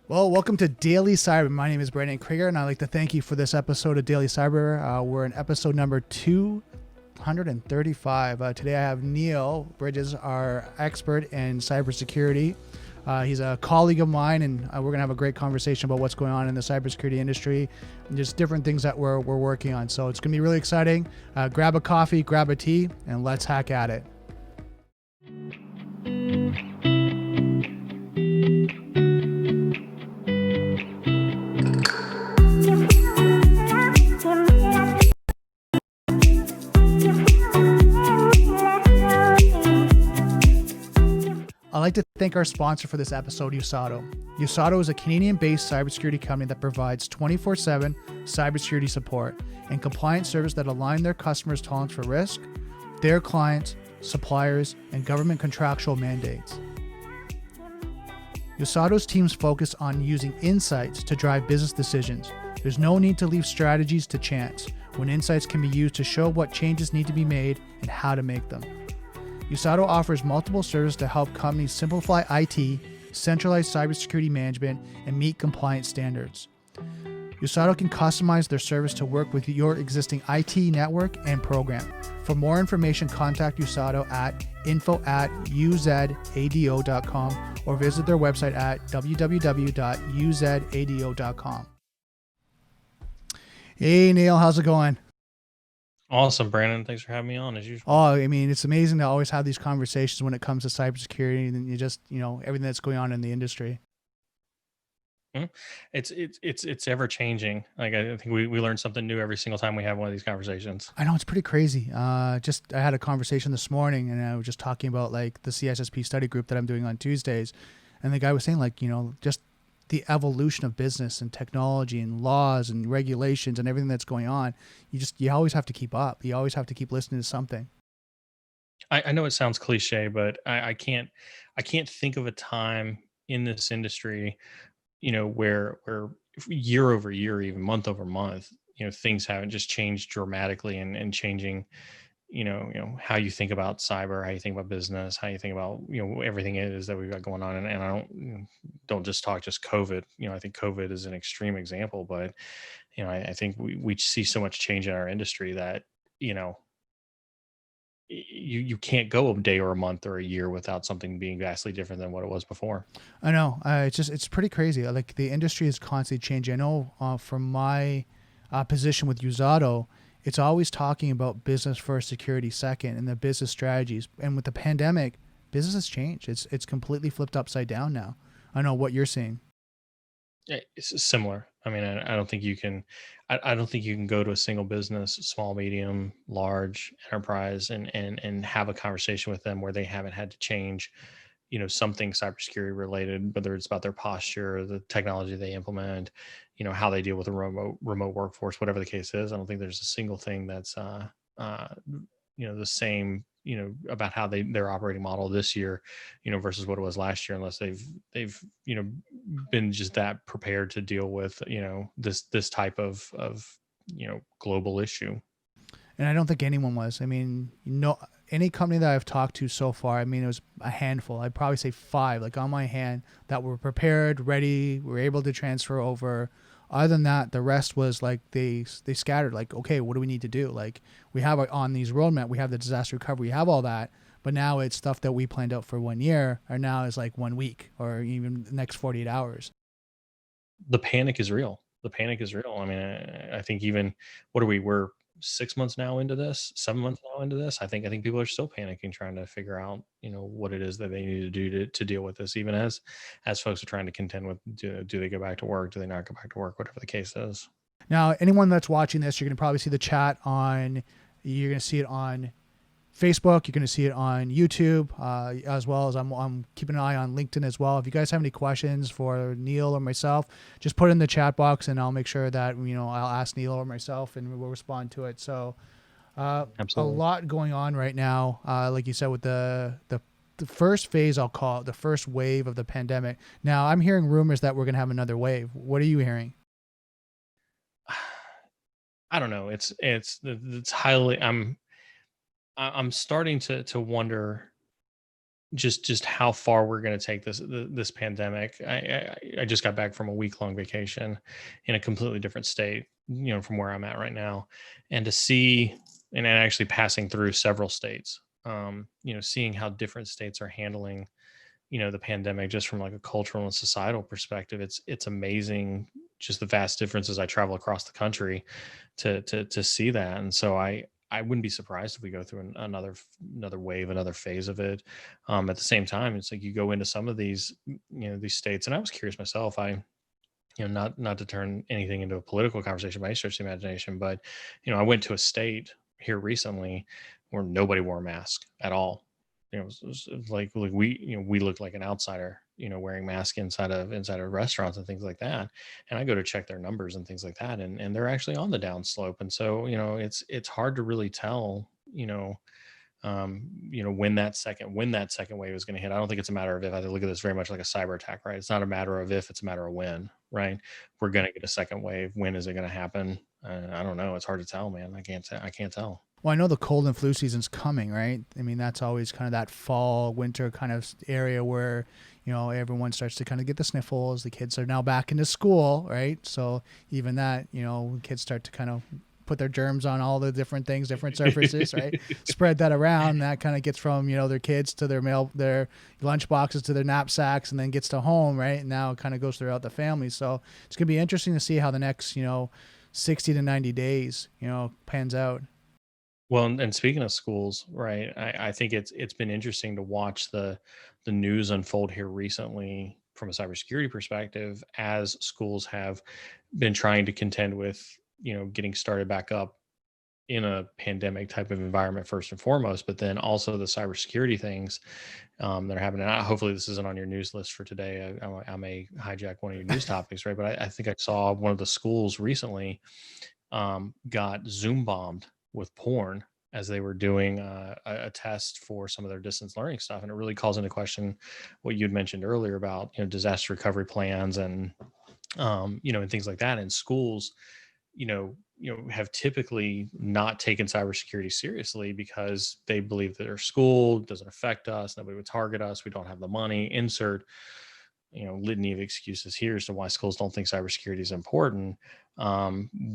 Well, welcome to Daily Cyber. My name is Brandon Krieger, and I'd like to thank you for this episode of Daily Cyber. We're in episode number 235. Today I have Neal Bridges, our expert in cybersecurity. He's a colleague of mine, and we're going to have a great conversation about what's going on in the cybersecurity industry and just different things that we're working on. So it's going to be really exciting. Grab a coffee, grab a tea, and let's hack at it. I'd like to thank our sponsor for this episode, Usato. Usato is a Canadian-based cybersecurity company that provides 24/7 cybersecurity support and compliance service that align their customers' tolerance for risk, their clients, suppliers, and government contractual mandates. Usato's teams focus on using insights to drive business decisions. There's no need to leave strategies to chance, when insights can be used to show what changes need to be made and how to make them. Usato offers multiple services to help companies simplify IT, centralize cybersecurity management, and meet compliance standards. Usato can customize their service to work with your existing IT network and program. For more information, contact Usato at info@uzado.com or visit their website at www.uzado.com. Hey, Neal, how's it going? Awesome, Brandon. Thanks for having me on as usual. Oh, I mean, it's amazing to always have these conversations when it comes to cybersecurity and you just, everything that's going on in the industry. It's ever changing. Like I think we learn something new every single time we have one of these conversations. I know, it's pretty crazy. I had a conversation this morning and I was just talking about like the CSSP study group that I'm doing on Tuesdays. And the guy was saying like, just the evolution of business and technology and laws and regulations and everything that's going on. You always have to keep up. You always have to keep listening to something. I know it sounds cliche, but I can't think of a time in this industry, where year over year, even month over month, things haven't just changed dramatically and changing, how you think about cyber, how you think about business, how you think about, everything it is that we've got going on. And I don't just talk just COVID. I think COVID is an extreme example, but, I think we see so much change in our industry that, you can't go a day or a month or a year without something being vastly different than what it was before. I know. It's pretty crazy. Like the industry is constantly changing. I know from my position with Usato, it's always talking about business first, security second, and the business strategies. And with the pandemic, business has changed. It's completely flipped upside down now. I know what you're seeing. It's similar. I mean, I don't think you can. I don't think you can go to a single business, small, medium, large enterprise, and have a conversation with them where they haven't had to change, something cybersecurity related, whether it's about their posture, the technology they implement, how they deal with a remote workforce, whatever the case is. I don't think there's a single thing that's uh, the same, about how their operating model this year, versus what it was last year, unless they've been just that prepared to deal with, this type of global issue. And I don't think anyone was. I mean, any company that I've talked to so far, I mean, it was a handful. I'd probably say 5, like on my hand, that were prepared, ready, were able to transfer over. Other than that, the rest was like they scattered. Like, okay, what do we need to do? Like, we have on these roadmap, we have the disaster recovery, we have all that, but now it's stuff that we planned out for 1 year, or now is like 1 week, or even the next 48 hours. The panic is real. The panic is real. I mean, I think even what are we? We're 6 months now into this, 7 months now into this. I think people are still panicking, trying to figure out, what it is that they need to do to deal with this. Even as folks are trying to contend with, do they go back to work? Do they not go back to work? Whatever the case is. Now, anyone that's watching this, you're going to probably see the chat you're going to see it on Facebook. You're going to see it on YouTube, as well as I'm keeping an eye on LinkedIn as well. If you guys have any questions for Neal or myself, just put it in the chat box and I'll make sure that, I'll ask Neal or myself and we'll respond to it. So a lot going on right now. Like you said, with the first phase, I'll call it the first wave of the pandemic. Now I'm hearing rumors that we're going to have another wave. What are you hearing? I don't know. It's highly. I'm starting to wonder just how far we're going to take this pandemic. I just got back from a week-long vacation in a completely different state, from where I'm at right now, and to see, and actually passing through several states, seeing how different states are handling, the pandemic, just from like a cultural and societal perspective. It's amazing, just the vast differences. I travel across the country to see that, and so I wouldn't be surprised if we go through another wave, another phase of it. At the same time, it's like you go into some of these, these states, and I was curious myself. Not to turn anything into a political conversation by any stretch of the imagination, but I went to a state here recently where nobody wore a mask at all. It was like we looked like an outsider, wearing masks inside of restaurants and things like that. And I go to check their numbers and things like that, and they're actually on the downslope. And so it's hard to really tell, when that second wave is going to hit. I don't think it's a matter of if. I look at this very much like a cyber attack, right? It's not a matter of if, it's a matter of when, right? We're going to get a second wave. When is it going to happen? I don't know. It's hard to tell, man. I can't tell. Well, I know the cold and flu season's coming, right? I mean, that's always kind of that fall, winter kind of area where, everyone starts to kind of get the sniffles. The kids are now back into school, right? So even that, kids start to kind of put their germs on all the different things, different surfaces, right? Spread that around. That kind of gets from, their kids to their lunch boxes to their knapsacks, and then gets to home, right? And now it kind of goes throughout the family. So it's going to be interesting to see how the next, 60 to 90 days, pans out. Well, and speaking of schools, right? I think it's been interesting to watch the news unfold here recently from a cybersecurity perspective, as schools have been trying to contend with, getting started back up in a pandemic type of environment first and foremost, but then also the cybersecurity things that are happening. Hopefully, this isn't on your news list for today. I may hijack one of your news topics, right? But I think I saw one of the schools recently got Zoom bombed with porn as they were doing a test for some of their distance learning stuff, and it really calls into question what you'd mentioned earlier about disaster recovery plans and and things like that. In schools, have typically not taken cybersecurity seriously because they believe that their school doesn't affect us, nobody would target us, we don't have the money. Insert litany of excuses here as to why schools don't think cybersecurity is important,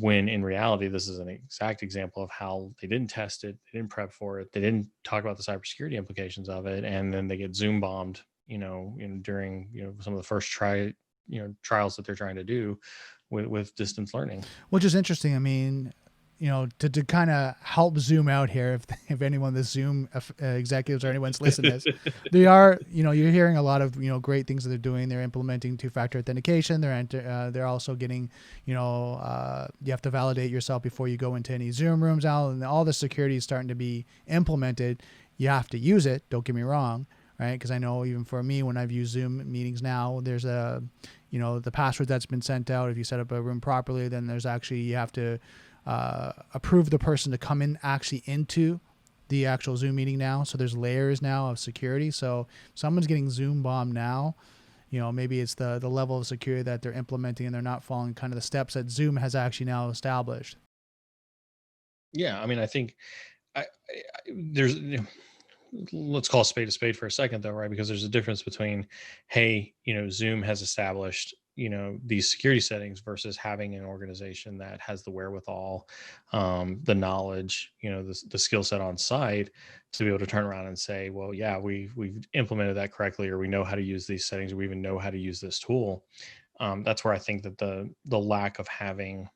when in reality this is an exact example of how they didn't test it, they didn't prep for it, they didn't talk about the cybersecurity implications of it, and then they get Zoom bombed during some of the first trials that they're trying to do with distance learning. Which is interesting. I mean, to kind of help zoom out here, if anyone, the Zoom executives or anyone's listening to this, they are, you're hearing a lot of, great things that they're doing. They're implementing two-factor authentication. They're also getting, you have to validate yourself before you go into any Zoom rooms now, and all the security is starting to be implemented. You have to use it. Don't get me wrong. Right. Because I know even for me, when I've used Zoom meetings now, there's the password that's been sent out. If you set up a room properly, then there's actually, you have to approve the person to come in actually into the actual Zoom meeting now. So there's layers now of security. So if someone's getting Zoom bombed now, maybe it's the level of security that they're implementing, and they're not following kind of the steps that Zoom has actually now established. Yeah, I mean, I think there's, let's call a spade for a second though, right? Because there's a difference between, hey, Zoom has established, these security settings versus having an organization that has the wherewithal, the knowledge, the skill set on site to be able to turn around and say, well, yeah, we've implemented that correctly, or we know how to use these settings, or we even know how to use this tool. That's where I think that the lack of having,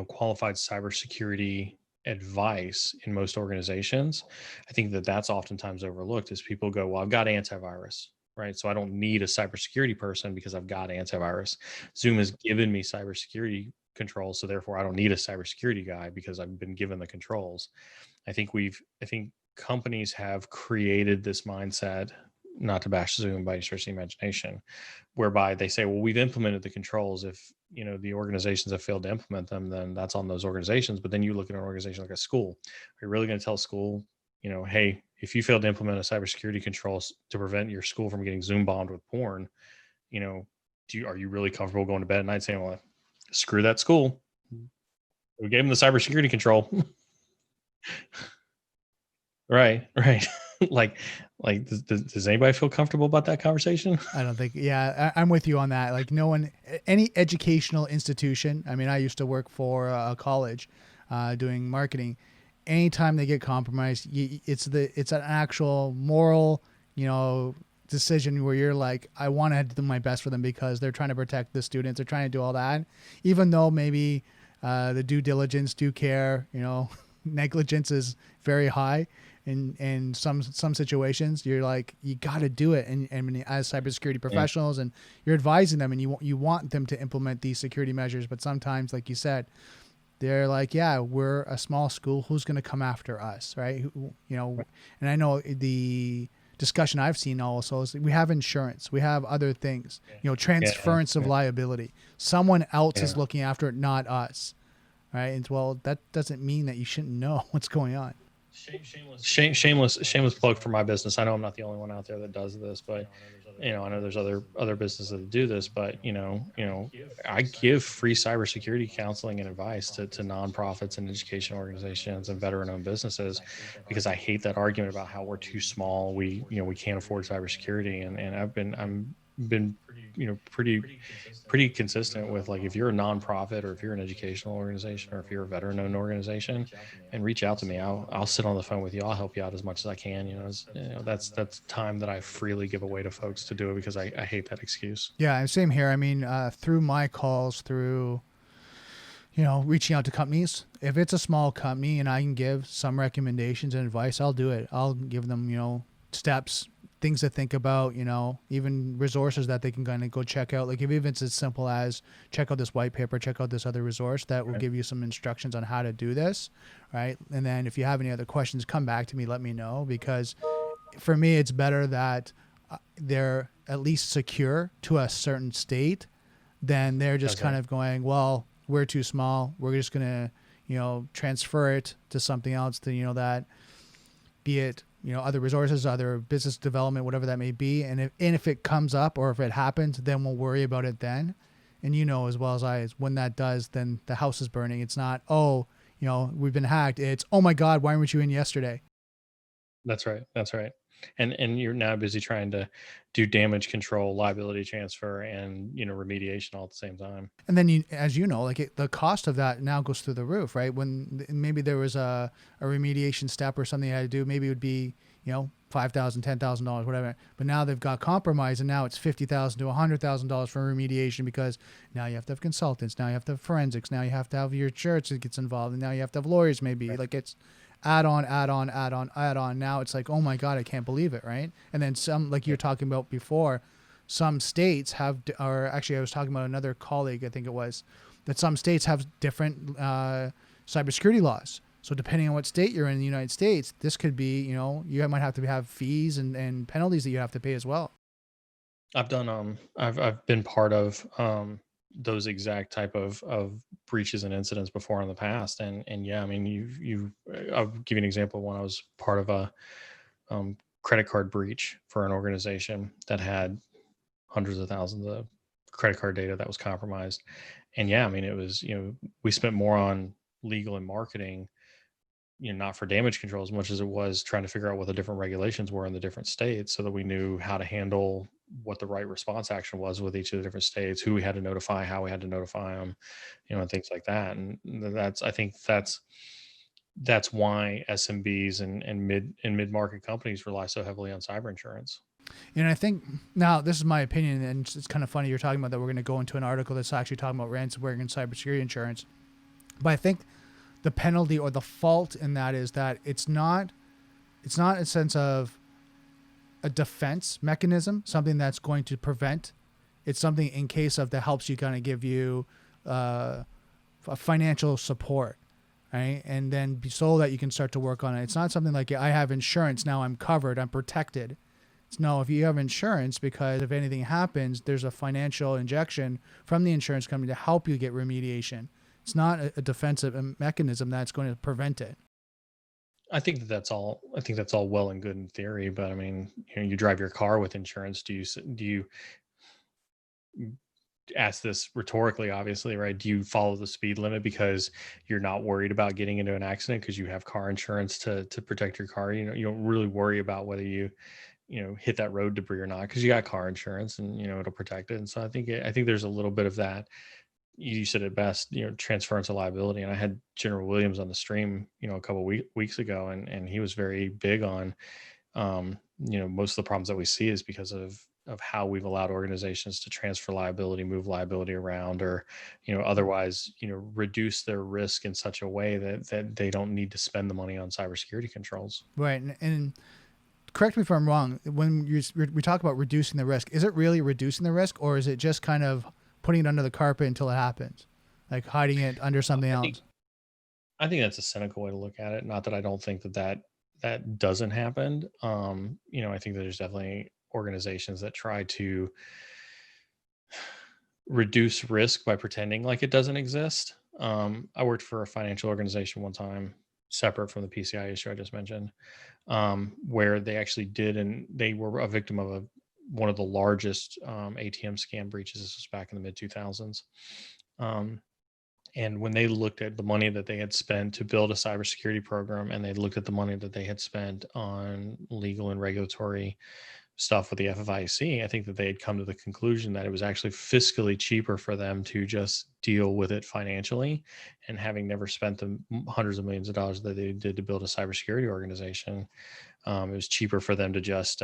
qualified cybersecurity advice in most organizations, I think that that's oftentimes overlooked, as people go, well, I've got antivirus, right? So I don't need a cybersecurity person because I've got antivirus. Zoom has given me cybersecurity controls, so therefore I don't need a cybersecurity guy because I've been given the controls. I think companies have created this mindset, not to bash Zoom by any stretch of the imagination, whereby they say, well, we've implemented the controls. If the organizations have failed to implement them, then that's on those organizations. But then you look at an organization like a school. Are you really going to tell school, hey, if you failed to implement a cybersecurity controls to prevent your school from getting Zoom bombed with porn, are you really comfortable going to bed at night saying, well, screw that school, we gave them the cybersecurity control? Right. like, does anybody feel comfortable about that conversation? I don't think, yeah, I'm with you on that. Like no one, any educational institution. I mean, I used to work for a college, doing marketing. Anytime they get compromised, it's an actual moral, decision where you're like, I want to do my best for them because they're trying to protect the students. They're trying to do all that, even though maybe the due diligence, due care, negligence is very high. In some situations, you're like, you got to do it, and as cybersecurity professionals, and you're advising them, and you want them to implement these security measures, but sometimes, like you said, they're like, yeah, we're a small school. Who's going to come after us, right? And I know the discussion I've seen also is we have insurance, we have other things, transference of liability. Someone else is looking after it, not us, right? And well, that doesn't mean that you shouldn't know what's going on. Shameless plug for my business. I know I'm not the only one out there that does this, but I know there's other businesses that do this, but I give free cybersecurity counseling and advice to nonprofits and education organizations and veteran-owned businesses, because I hate that argument about how we're too small. We can't afford cybersecurity, and I'm been pretty consistent with, like, if you're a nonprofit or if you're an educational organization or if you're a veteran-owned organization, and reach out to me. I'll sit on the phone with you. I'll help you out as much as I can. That's time that I freely give away to folks to do it, because I hate that excuse. Yeah, and same here. I mean, through my calls, through reaching out to companies, if it's a small company and I can give some recommendations and advice, I'll do it. I'll give them steps, things to think about, even resources that they can kind of go check out. Like if even it's as simple as check out this white paper, check out this other resource that will give you some instructions on how to do this, right? And then if you have any other questions, come back to me, let me know, because for me, it's better that they're at least secure to a certain state than they're just kind of going, well, we're too small, we're just going to, transfer it to something else to, that, be it, other resources, other business development, whatever that may be. And if it comes up or if it happens, then we'll worry about it then. And as well as I, when that does, then the house is burning. It's not, we've been hacked. It's, oh my God, why weren't you in yesterday? That's right. And you're now busy trying to do damage control, liability transfer, and remediation all at the same time. And then as the cost of that now goes through the roof, right? When maybe there was a remediation step or something you had to do, maybe it would be $5,000, $10,000, whatever. But now they've got compromise, and now it's $50,000 to $100,000 for remediation, because now you have to have consultants, now you have to have forensics, now you have to have your church that gets involved, and now you have to have lawyers, maybe. Like it's add on. Now it's like, oh my God, I can't believe it, right? And then some, like you're talking about before, some states have, or actually I was talking about another colleague, I think it was, that some states have different cybersecurity laws. So depending on what state you're in the United States, this could be, you might have to have fees and penalties that you have to pay as well. I've been part of those exact type of breaches and incidents before in the past, and yeah, I mean, I'll give you an example. When I was part of a credit card breach for an organization that had hundreds of thousands of credit card data that was compromised, and yeah, I mean, it was, we spent more on legal and marketing, not for damage control as much as it was trying to figure out what the different regulations were in the different states, so that we knew how to handle what the right response action was with each of the different states, who we had to notify, how we had to notify them, and things like that. And I think that's why SMBs and mid-market companies rely so heavily on cyber insurance. And I think, now this is my opinion, and it's kind of funny you're talking about that. We're going to go into an article that's actually talking about ransomware and cybersecurity insurance. But I think the penalty or the fault in that is that it's not a sense of a defense mechanism, something that's going to prevent. It's something in case of that helps you kind of give you a financial support, right? And then so that you can start to work on it. It's not something like, I have insurance, now I'm covered, I'm protected. No, if you have insurance, because if anything happens, there's a financial injection from the insurance company to help you get remediation. It's not a defensive mechanism that's going to prevent it. I think that's all well and good in theory, but I mean, you drive your car with insurance. Do ask this rhetorically, obviously, right? Do you follow the speed limit because you're not worried about getting into an accident because you have car insurance to protect your car? You don't really worry about whether you hit that road debris or not because you got car insurance and it'll protect it. And so I think there's a little bit of that. You said it best, transference of liability. And I had General Williams on the stream, a couple weeks ago, and he was very big on, most of the problems that we see is because of how we've allowed organizations to transfer liability, move liability around, or, otherwise, reduce their risk in such a way that they don't need to spend the money on cybersecurity controls. Right. And correct me if I'm wrong. When we talk about reducing the risk, is it really reducing the risk, or is it just kind of putting it under the carpet until it happens, like hiding it under something else? I think that's a cynical way to look at it. Not that I don't think that doesn't happen. I think that there's definitely organizations that try to reduce risk by pretending like it doesn't exist. I worked for a financial organization one time, separate from the PCI issue I just mentioned, where they actually did, and they were a victim of one of the largest ATM scam breaches. This was back in the mid 2000s. And when they looked at the money that they had spent to build a cybersecurity program, and they looked at the money that they had spent on legal and regulatory stuff with the FFIEC, I think that they had come to the conclusion that it was actually fiscally cheaper for them to just deal with it financially. And having never spent the hundreds of millions of dollars that they did to build a cybersecurity organization, it was cheaper for them to just,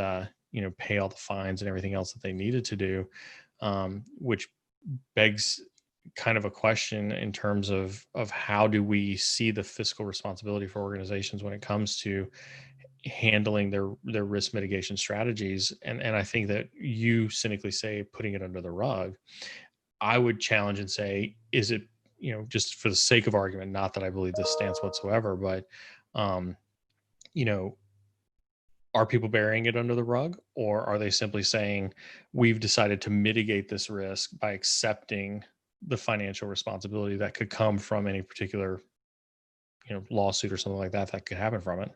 pay all the fines and everything else that they needed to do, which begs kind of a question in terms of how do we see the fiscal responsibility for organizations when it comes to handling their risk mitigation strategies. And I think that you cynically say putting it under the rug. I would challenge and say, is it, just for the sake of argument, not that I believe this stance whatsoever, but are people burying it under the rug, or are they simply saying we've decided to mitigate this risk by accepting the financial responsibility that could come from any particular lawsuit or something like that could happen from it?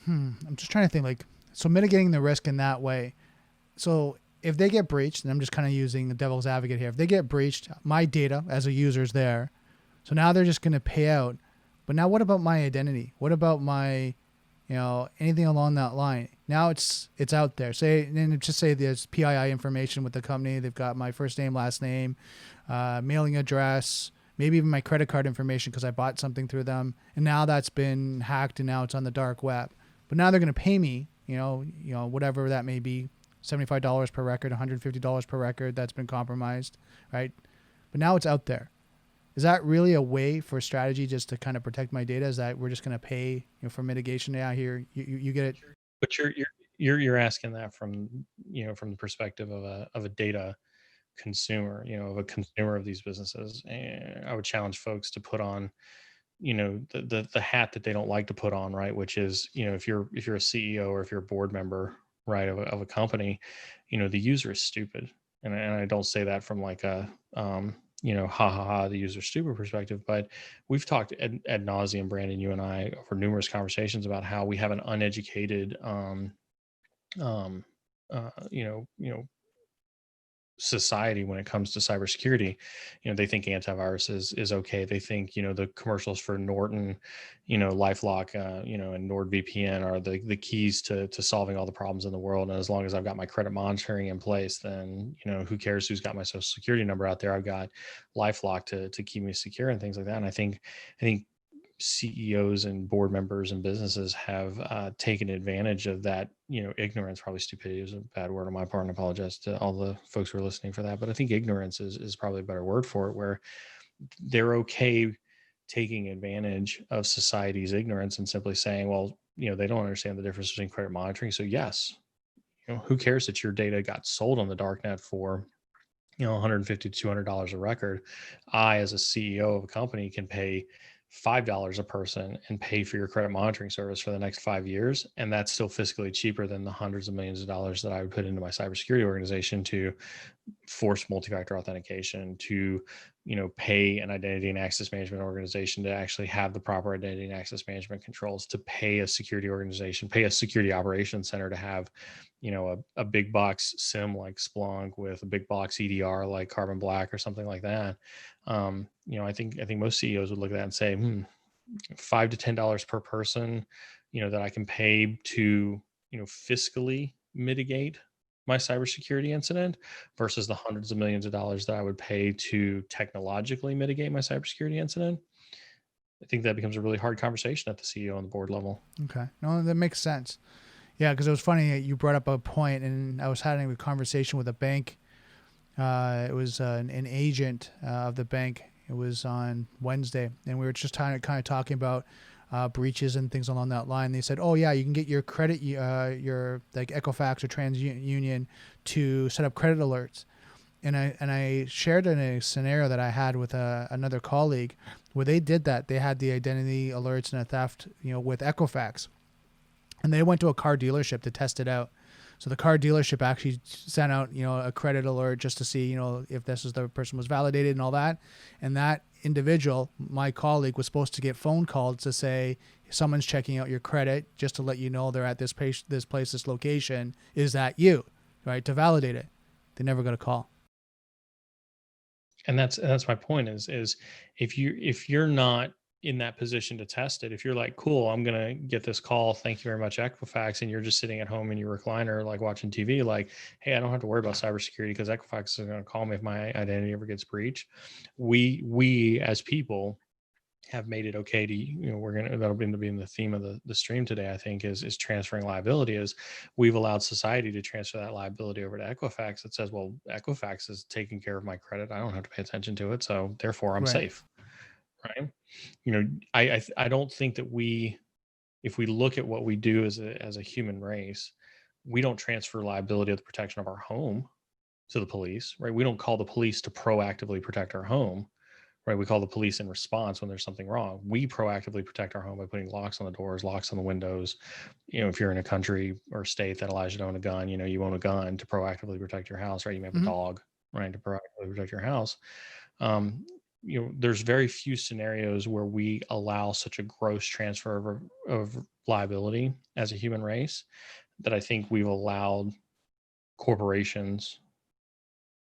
I'm just trying to think, so mitigating the risk in that way. So if they get breached, and I'm just kind of using the devil's advocate here, if they get breached, my data as a user is there. So now they're just going to pay out. But now what about my identity? What about my, anything along that line? Now it's out there. Just say there's PII information with the company. They've got my first name, last name, mailing address, maybe even my credit card information because I bought something through them. And now that's been hacked, and now it's on the dark web. But now they're going to pay me, whatever that may be, $75 per record, $150 per record that's been compromised, right? But now it's out there. Is that really a way for a strategy just to kind of protect my data? Is that we're just going to pay for mitigation? Yeah, here you get it. But you're asking that from from the perspective of a data consumer, of a consumer of these businesses. And I would challenge folks to put on the hat that they don't like to put on, right? Which is, if you're a CEO or if you're a board member, right, of a company, the user is stupid. And I don't say that from like a, ha ha ha, the user's stupid perspective, but we've talked ad nauseum, Brandon, you and I, over numerous conversations about how we have an uneducated, um, society when it comes to cybersecurity. They think antivirus is okay. They think the commercials for Norton, LifeLock, and NordVPN are the keys to solving all the problems in the world. And as long as I've got my credit monitoring in place, then who cares who's got my social security number out there? I've got LifeLock to keep me secure and things like that. And I think CEOs and board members and businesses have taken advantage of that, ignorance. Probably stupidity is a bad word on my part, and I apologize to all the folks who are listening for that. But I think ignorance is probably a better word for it, where they're okay taking advantage of society's ignorance and simply saying, well, they don't understand the difference between credit monitoring. So yes, who cares that your data got sold on the darknet for $150 to $200 a record? I, as a CEO of a company, can pay $5 a person and pay for your credit monitoring service for the next 5 years. And that's still fiscally cheaper than the hundreds of millions of dollars that I would put into my cybersecurity organization to force multi-factor authentication, to, pay an identity and access management organization to actually have the proper identity and access management controls, to pay a security organization, pay a security operations center to have, a big box SIM like Splunk with a big box EDR like Carbon Black or something like that. I think most CEOs would look at that and say, $5 to $10 per person, that I can pay to, fiscally mitigate my cybersecurity incident versus the hundreds of millions of dollars that I would pay to technologically mitigate my cybersecurity incident. I think that becomes a really hard conversation at the CEO and the board level. Okay. No, that makes sense. Yeah, because it was funny you brought up a point, and I was having a conversation with a bank. It was an agent of the bank. It was on Wednesday, and we were just kind of talking about breaches and things along that line. They said, "Oh yeah, you can get your credit, your like Equifax or TransUnion to set up credit alerts." And I shared in a scenario that I had with another colleague where they did that. They had the identity alerts and a theft, with Equifax, and they went to a car dealership to test it out. So the car dealership actually sent out, a credit alert just to see, if this is the person was validated and all that. And that individual, my colleague, was supposed to get phone calls to say someone's checking out your credit just to let you know they're at this place, this location. Is that you, right? To validate it. They never got a call. And that's my point is if you're not in that position to test it, if you're like, cool, I'm going to get this call, thank you very much, Equifax, and you're just sitting at home in your recliner, like watching TV, like, hey, I don't have to worry about cybersecurity because Equifax is going to call me if my identity ever gets breached. We as people have made it okay to, that'll end up being the theme of the stream today, I think, is transferring liability. Is we've allowed society to transfer that liability over to Equifax that says, well, Equifax is taking care of my credit, I don't have to pay attention to it, so therefore I'm safe. Right. I don't think that if we look at what we do as a human race, we don't transfer liability of the protection of our home to the police, right? We don't call the police to proactively protect our home, right? We call the police in response when there's something wrong. We proactively protect our home by putting locks on the doors, locks on the windows. If you're in a country or state that allows you to own a gun, you own a gun to proactively protect your house, right? You may have a dog, right, to proactively protect your house. There's very few scenarios where we allow such a gross transfer of liability as a human race that I think we've allowed corporations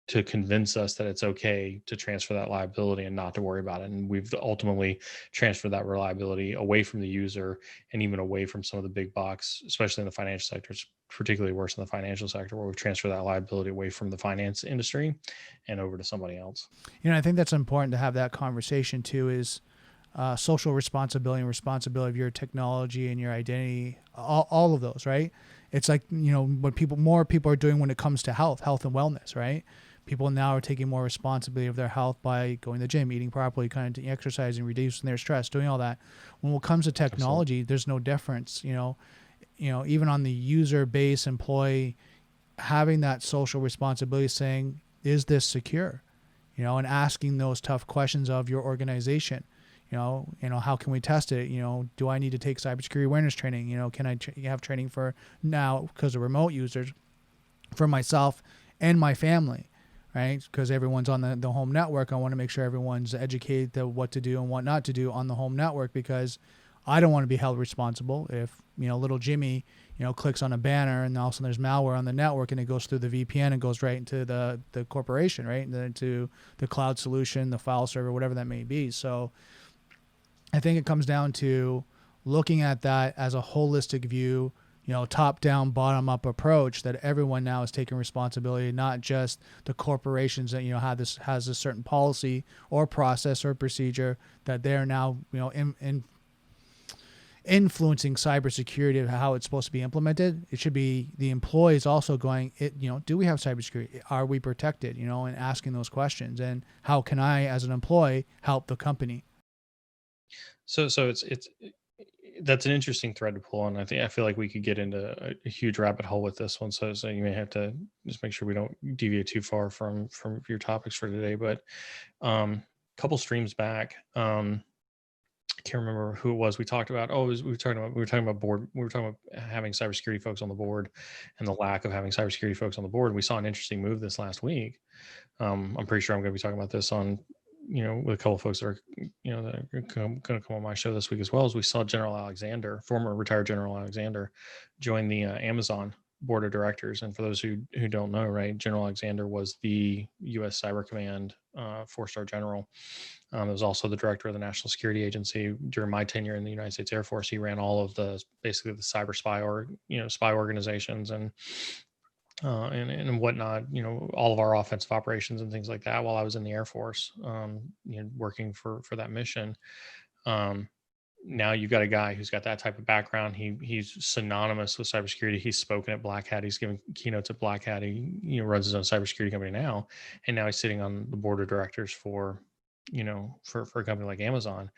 to convince us that it's okay to transfer that liability and not to worry about it. And we've ultimately transferred that reliability away from the user and even away from some of the big box, especially in the financial sector. It's particularly worse in the financial sector, where we've transferred that liability away from the finance industry and over to somebody else. I think that's important to have that conversation too, is social responsibility and responsibility of your technology and your identity, all of those, right? It's like, what more people are doing when it comes to health and wellness, right? People now are taking more responsibility of their health by going to the gym, eating properly, kind of exercising, reducing their stress, doing all that. When it comes to technology, Absolutely. There's no difference, even on the user base employee, having that social responsibility, saying, is this secure? And asking those tough questions of your organization. How can we test it? Do I need to take cybersecurity awareness training? Can I have training for now, because of remote users, for myself and my family, right? Because everyone's on the home network. I want to make sure everyone's educated to what to do and what not to do on the home network, because I don't want to be held responsible if, little Jimmy, clicks on a banner and all of a sudden there's malware on the network and it goes through the VPN and goes right into the corporation, right? And then into the cloud solution, the file server, whatever that may be. So I think it comes down to looking at that as a holistic view, top down, bottom up approach, that everyone now is taking responsibility, not just the corporations that, has a certain policy or process or procedure that they're now, influencing cybersecurity of how it's supposed to be implemented. It should be the employees also going, do we have cybersecurity? Are we protected? And asking those questions. And how can I, as an employee, help the company? So it's that's an interesting thread to pull on. I feel like we could get into a huge rabbit hole with this one. So you may have to just make sure we don't deviate too far from your topics for today. But a couple streams back, I can't remember who it was. We talked about, we were talking about having cybersecurity folks on the board and the lack of having cybersecurity folks on the board. We saw an interesting move this last week. I'm pretty sure I'm going to be talking about this on, with a couple of folks that are, that are going to come on my show this week as well. As we saw General Alexander, former retired General Alexander, join the Amazon board of directors. And for those who don't know, right, General Alexander was the U.S. Cyber Command 4-star general. It was also the director of the National Security Agency during my tenure in the United States Air Force. He ran all of basically the cyber spy organizations and whatnot, all of our offensive operations and things like that while I was in the Air Force, working for that mission. Now you've got a guy who's got that type of background. He's synonymous with cybersecurity. He's spoken at Black Hat. He's given keynotes at Black Hat. He runs his own cybersecurity company now, and now he's sitting on the board of directors for a company like Amazon.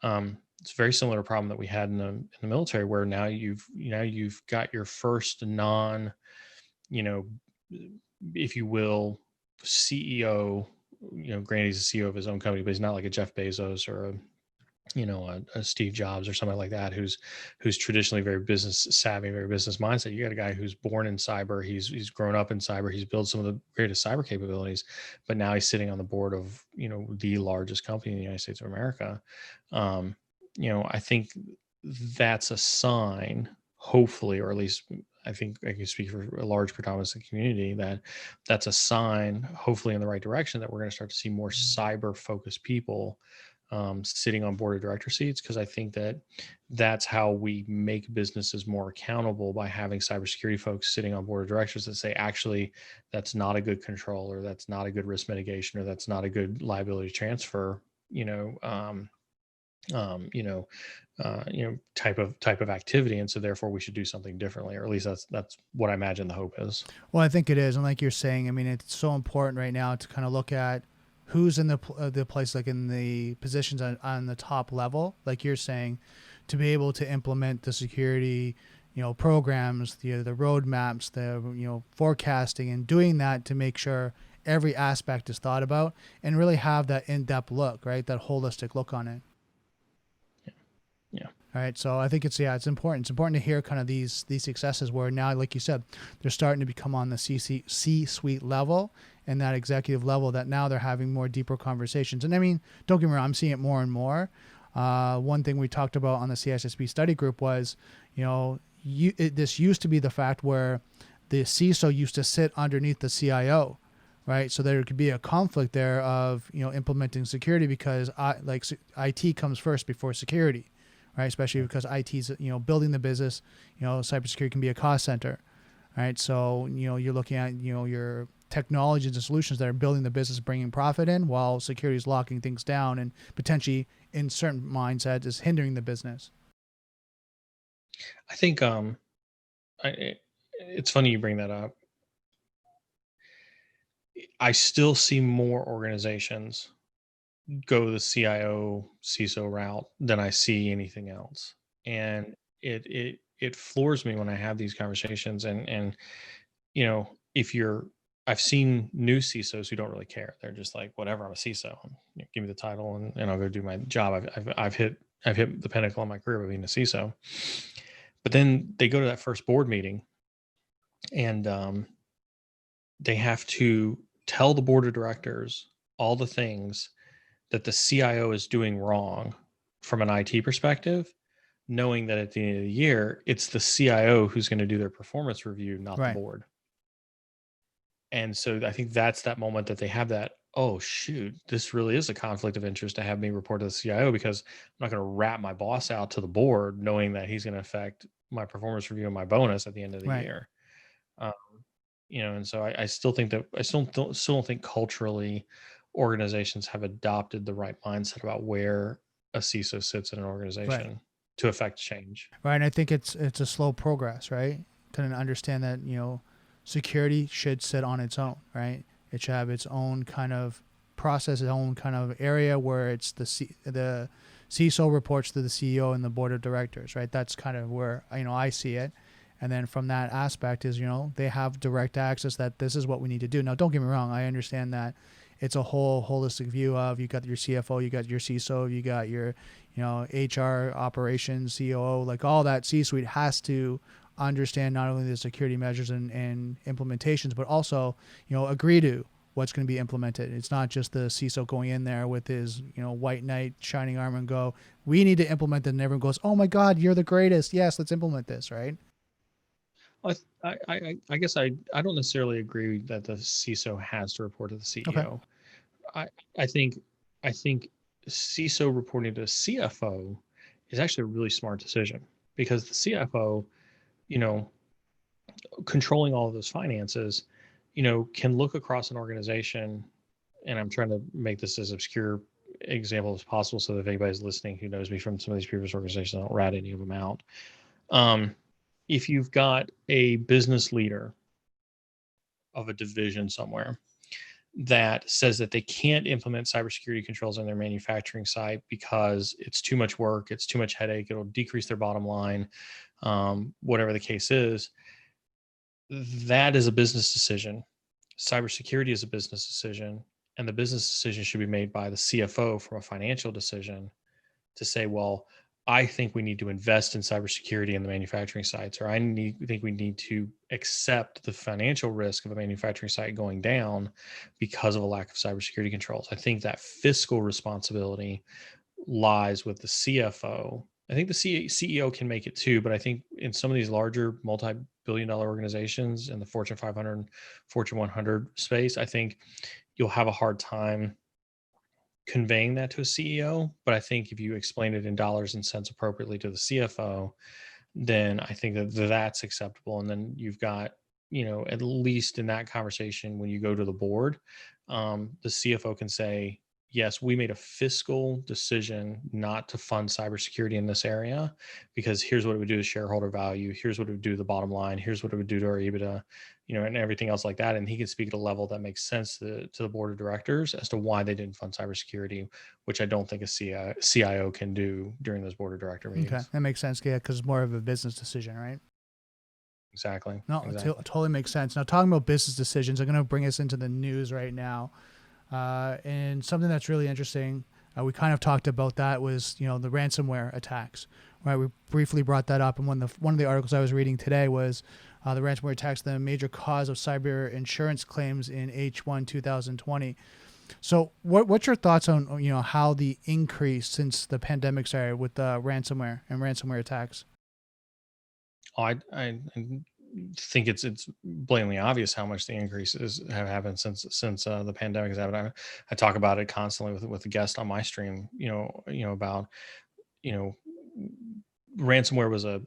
It's a very similar problem that we had in the military, where now you've got your first if you will, CEO. Granted, he's the CEO of his own company, but he's not like a Jeff Bezos or a Steve Jobs or something like that, who's traditionally very business savvy, very business mindset. You got a guy who's born in cyber. He's grown up in cyber. He's built some of the greatest cyber capabilities, but now he's sitting on the board of, the largest company in the United States of America. I think that's a sign, hopefully, or at least I think I can speak for a large predominance of the community, that's a sign, hopefully in the right direction, that we're going to start to see more cyber focused people sitting on board of director seats, because I think that's how we make businesses more accountable, by having cybersecurity folks sitting on board of directors that say, actually, that's not a good control, or that's not a good risk mitigation, or that's not a good liability transfer, type of activity, and so therefore we should do something differently, or at least that's what I imagine the hope is. Well, I think it is, and like you're saying, I mean, it's so important right now to kind of look at who's in the place, like in the positions on the top level, like you're saying, to be able to implement the security, programs, the roadmaps, the forecasting, and doing that to make sure every aspect is thought about, and really have that in-depth look, right? That holistic look on it. Yeah. All right. So I think it's important. It's important to hear kind of these successes where now, like you said, they're starting to become on the C-suite level and that executive level, that now they're having more deeper conversations. And I mean, don't get me wrong, I'm seeing it more and more. One thing we talked about on the CISSP study group was, this used to be the fact where the CISO used to sit underneath the CIO, right? So there could be a conflict there of, implementing security, because IT comes first before security. Right, especially because IT's building the business, cybersecurity can be a cost center, right? So you're looking at your technologies and solutions that are building the business, bringing profit in, while security is locking things down and potentially, in certain mindsets, is hindering the business. I think it's funny you bring that up. I still see more organizations go the CIO CISO route than I see anything else, and it floors me when I have these conversations. And I've seen new CISOs who don't really care. They're just like, whatever, I'm a CISO. Give me the title and I'll go do my job. I've hit the pinnacle of my career by being a CISO. But then they go to that first board meeting, and they have to tell the board of directors all the things that the CIO is doing wrong from an IT perspective, knowing that at the end of the year, it's the CIO who's going to do their performance review, not Right. the board. And so I think that's that moment that they have that, oh, shoot, this really is a conflict of interest to have me report to the CIO, because I'm not going to rat my boss out to the board knowing that he's going to affect my performance review and my bonus at the end of the Right. year. And so I still think that I still don't think culturally organizations have adopted the right mindset about where a CISO sits in an organization to affect change. Right. And I think it's a slow progress, right? To understand that, security should sit on its own, right? It should have its own kind of process, its own kind of area where it's the CISO reports to the CEO and the board of directors, right? That's kind of where, I see it. And then from that aspect is, they have direct access, that this is what we need to do. Now, don't get me wrong. I understand that it's a whole holistic view of, you got your CFO, you got your CISO, you got your, HR operations, COO, like all that C-suite has to understand not only the security measures and implementations, but also, agree to what's going to be implemented. It's not just the CISO going in there with his, white knight shining armor and go, we need to implement it. And everyone goes, oh my God, you're the greatest. Yes, let's implement this. Right. I guess I don't necessarily agree that the CISO has to report to the Okay. CEO. I I think I think CISO reporting to CFO is actually a really smart decision, because the CFO, you know, controlling all of those finances, can look across an organization. And I'm trying to make this as obscure example as possible, so that if anybody's listening who knows me from some of these previous organizations, I don't rat any of them out. Um, if you've got a business leader of a division somewhere that says that they can't implement cybersecurity controls on their manufacturing site because it's too much work, it's too much headache, it'll decrease their bottom line, whatever the case is, that is a business decision. Cybersecurity is a business decision, and the business decision should be made by the CFO from a financial decision to say, well, I think we need to invest in cybersecurity in the manufacturing sites, or think we need to accept the financial risk of a manufacturing site going down because of a lack of cybersecurity controls. I think that fiscal responsibility lies with the CFO. I think the CEO can make it too, but I think in some of these larger multi-billion-dollar organizations in the Fortune 500, Fortune 100 space, I think you'll have a hard time conveying that to a CEO. But I think if you explain it in dollars and cents appropriately to the CFO, then I think that that's acceptable. And then you've got, at least in that conversation, when you go to the board, the CFO can say, yes, we made a fiscal decision not to fund cybersecurity in this area, because here's what it would do to shareholder value. Here's what it would do to the bottom line. Here's what it would do to our EBITDA, and everything else like that. And he can speak at a level that makes sense to the board of directors as to why they didn't fund cybersecurity, which I don't think a CIO can do during those board of director Okay. meetings. That makes sense. Yeah. Because it's more of a business decision, right? Exactly. No, Exactly. it totally makes sense. Now, talking about business decisions, I'm going to bring us into the news right now. And something that's really interesting, we kind of talked about that, was, the ransomware attacks, right? We briefly brought that up. And one of the articles I was reading today was the ransomware attacks, the major cause of cyber insurance claims in H1 2020. So what's your thoughts on, how the increase since the pandemic started with ransomware and ransomware attacks? Oh, I think it's blatantly obvious how much the increases have happened since the pandemic has happened. I talk about it constantly with a guest on my stream. About you know ransomware was I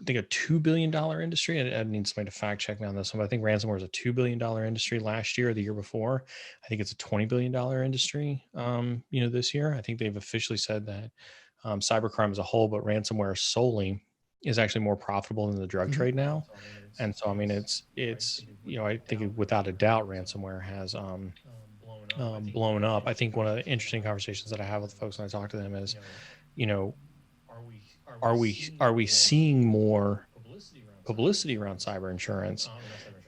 think a $2 billion industry. I need somebody to fact check me on this one, but I think ransomware was a $2 billion industry last year or the year before. I think it's a $20 billion industry. This year I think they've officially said that cybercrime as a whole, but ransomware solely, is actually more profitable than the drug Mm-hmm. trade now. And so, I mean, it's I think without a doubt, ransomware has blown up. I think one of the interesting conversations that I have with folks when I talk to them is, you know, are we seeing more publicity around cyber insurance,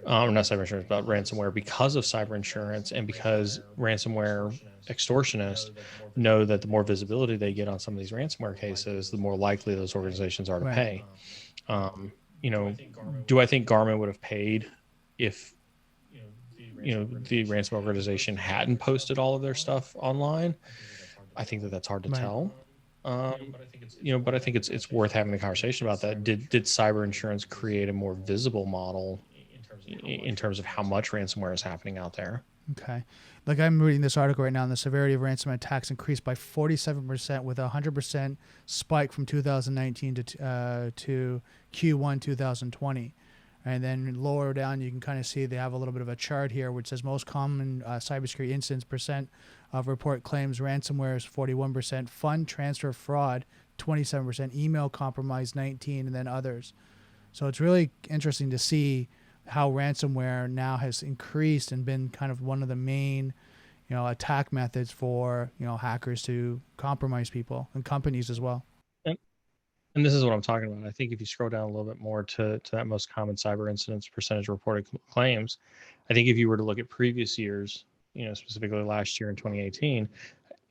or not cyber insurance, but ransomware, because of cyber insurance, and because ransomware extortionists know that the more visibility they get on some of these ransomware cases, the more likely those organizations are to Right. pay. Um, do I think Garmin would have paid if the ransom organization hadn't posted all of their stuff online? I think that that's hard to Right. tell. But I think it's worth having the conversation about that. Did cyber insurance create a more visible model in terms of how much ransomware is happening out there? Okay. Like, I'm reading this article right now, and the severity of ransomware attacks increased by 47%, with a 100% spike from 2019 to Q1 2020. And then lower down, you can kind of see they have a little bit of a chart here, which says most common cybersecurity incidents percent of report claims: ransomware is 41%, fund transfer fraud 27%, email compromise 19%, and then others. So it's really interesting to see how ransomware now has increased and been kind of one of the main, attack methods for, hackers to compromise people and companies as well. And this is what I'm talking about. I think if you scroll down a little bit more to that most common cyber incidents percentage of reported claims, I think if you were to look at previous years, specifically last year in 2018,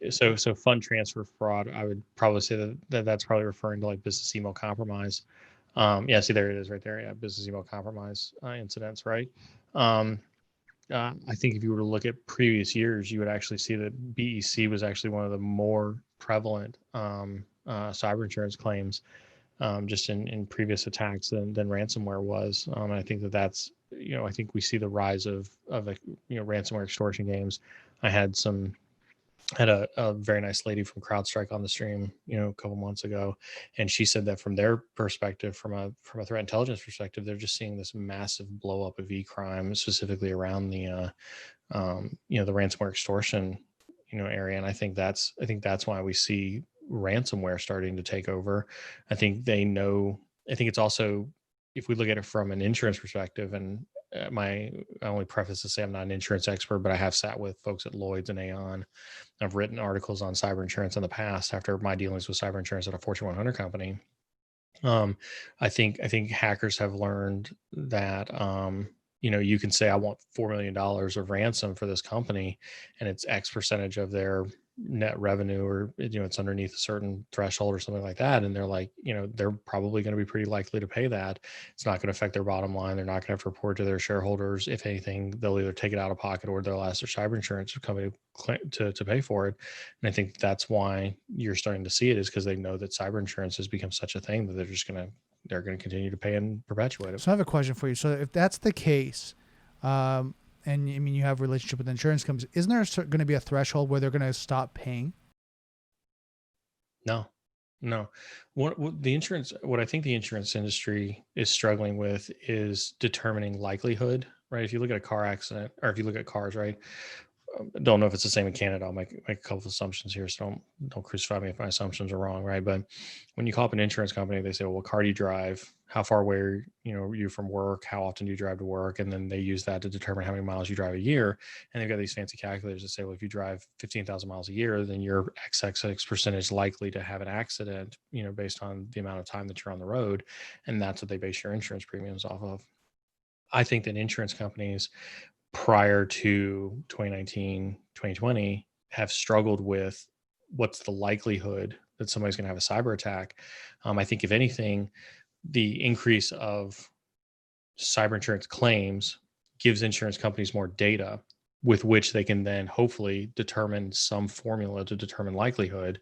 so fund transfer fraud, I would probably say that's probably referring to like business email compromise. Yeah, see, there it is right there. Yeah, business email compromise incidents, right? I think if you were to look at previous years, you would actually see that BEC was actually one of the more prevalent cyber insurance claims just in previous attacks than ransomware was. I think that's, I think we see the rise of ransomware extortion games. I had a very nice lady from CrowdStrike on the stream, a couple months ago, and she said that from their perspective, from a threat intelligence perspective, they're just seeing this massive blow up of e-crime, specifically around the ransomware extortion, area. And I think that's why we see ransomware starting to take over. I think they know. I think it's also, if we look at it from an insurance perspective, and I only preface to say I'm not an insurance expert, but I have sat with folks at Lloyd's and Aon. I've written articles on cyber insurance in the past after my dealings with cyber insurance at a Fortune 100 company. Um, I think hackers have learned that you can say I want $4 million of ransom for this company, and it's X percentage of their net revenue, or it's underneath a certain threshold or something like that, and they're like, they're probably going to be pretty likely to pay that. It's not going to affect their bottom line. They're not going to have to report to their shareholders. If anything, they'll either take it out of pocket or they'll ask their cyber insurance company to pay for it. And I think that's why you're starting to see it, is because they know that cyber insurance has become such a thing that they're going to continue to pay and perpetuate it. So I have a question for you. So if that's the case, and I mean, you have a relationship with insurance companies, isn't there going to be a threshold where they're going to stop paying? No, no. What I think the insurance industry is struggling with is determining likelihood, right? If you look at a car accident, or if you look at cars, right? Don't know if it's the same in Canada. I'll make a couple of assumptions here, so don't crucify me if my assumptions are wrong, right? But when you call up an insurance company, they say, well, what car do you drive? How far away are you from work? How often do you drive to work? And then they use that to determine how many miles you drive a year. And they've got these fancy calculators that say, well, if you drive 15,000 miles a year, then you're XX percentage likely to have an accident, based on the amount of time that you're on the road. And that's what they base your insurance premiums off of. I think that insurance companies prior to 2019, 2020 have struggled with what's the likelihood that somebody's going to have a cyber attack. I think, if anything, the increase of cyber insurance claims gives insurance companies more data with which they can then hopefully determine some formula to determine likelihood,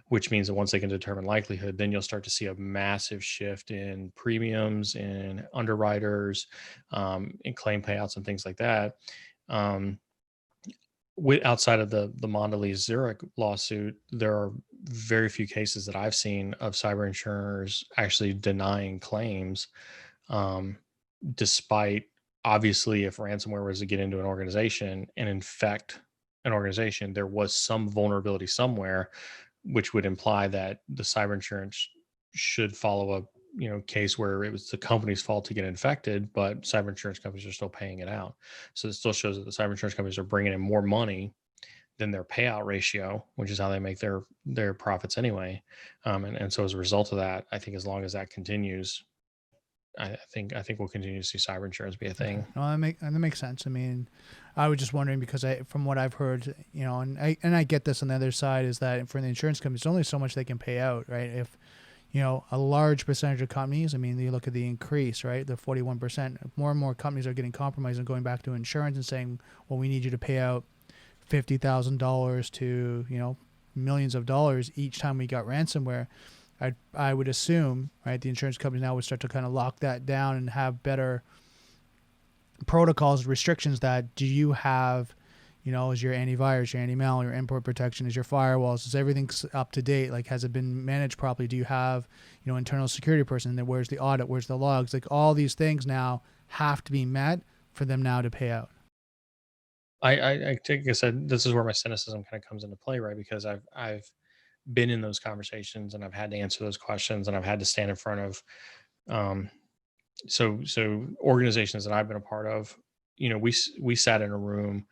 which means that once they can determine likelihood, then you'll start to see a massive shift in premiums, in underwriters, in claim payouts and things like that. Um, Outside of the Mondelez Zurich lawsuit, there are very few cases that I've seen of cyber insurers actually denying claims, um, despite, obviously, if ransomware was to get into an organization and infect an organization, there was some vulnerability somewhere, which would imply that the cyber insurance should follow a case where it was the company's fault to get infected, but cyber insurance companies are still paying it out. So it still shows that the cyber insurance companies are bringing in more money than their payout ratio, which is how they make their profits anyway. And so as a result of that, I think as long as that continues, I think we'll continue to see cyber insurance be a Okay. thing. No, that makes sense. I mean, I was just wondering because from what I've heard, and I get this on the other side, is that for the insurance companies, there's only so much they can pay out, right? If a large percentage of companies, I mean, you look at the increase, right? The 41%, more and more companies are getting compromised and going back to insurance and saying, well, we need you to pay out $50,000 to, millions of dollars each time we got ransomware. I would assume, right, the insurance companies now would start to kind of lock that down and have better protocols, restrictions that do you have, is your antivirus, your anti-malware, your import protection, is your firewalls, is everything up to date? Like, has it been managed properly? Do you have, internal security person? Then where's the audit? Where's the logs? Like, all these things now have to be met for them now to pay out. I think, like I said, this is where my cynicism kind of comes into play, right? Because I've been in those conversations, and I've had to answer those questions, and I've had to stand in front of, um, so organizations that I've been a part of, we sat in a room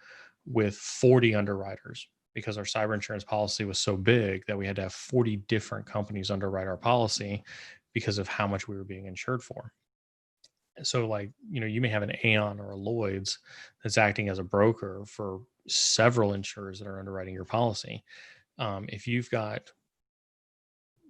with 40 underwriters because our cyber insurance policy was so big that we had to have 40 different companies underwrite our policy because of how much we were being insured for. So, like, you may have an Aon or a Lloyd's that's acting as a broker for several insurers that are underwriting your policy. If you've got,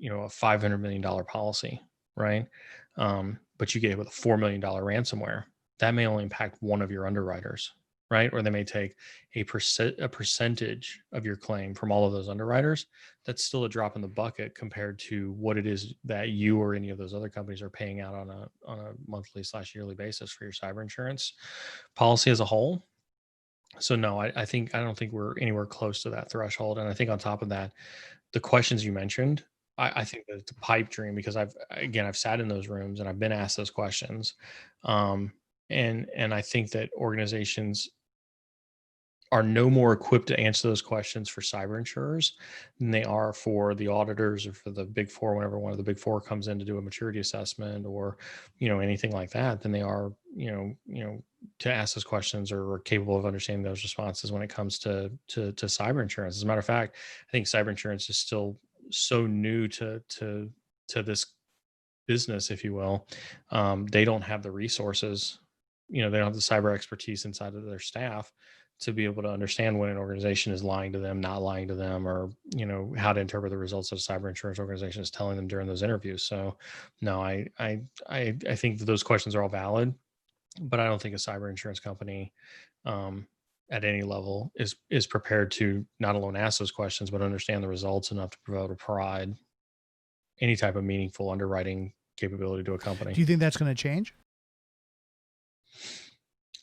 a $500 million policy, right? But you get hit with a $4 million ransomware, that may only impact one of your underwriters. right? Or they may take a percentage of your claim from all of those underwriters. That's still a drop in the bucket compared to what it is that you or any of those other companies are paying out on a monthly/yearly basis for your cyber insurance policy as a whole. So no, I don't think we're anywhere close to that threshold. And I think on top of that, the questions you mentioned, I think that it's a pipe dream because I've sat in those rooms and I've been asked those questions. Um, and I think that organizations are no more equipped to answer those questions for cyber insurers than they are for the auditors or for the big four whenever one of the big four comes in to do a maturity assessment or anything like that than they are to ask those questions or are capable of understanding those responses when it comes to cyber insurance. As a matter of fact, I think cyber insurance is still so new to this business, if you will. They don't have the resources, they don't have the cyber expertise inside of their staff to be able to understand when an organization is lying to them, not lying to them, or how to interpret the results that a cyber insurance organization is telling them during those interviews. So no, I think that those questions are all valid, but I don't think a cyber insurance company at any level is prepared to not alone ask those questions but understand the results enough to provide any type of meaningful underwriting capability to a company. Do you think that's going to change?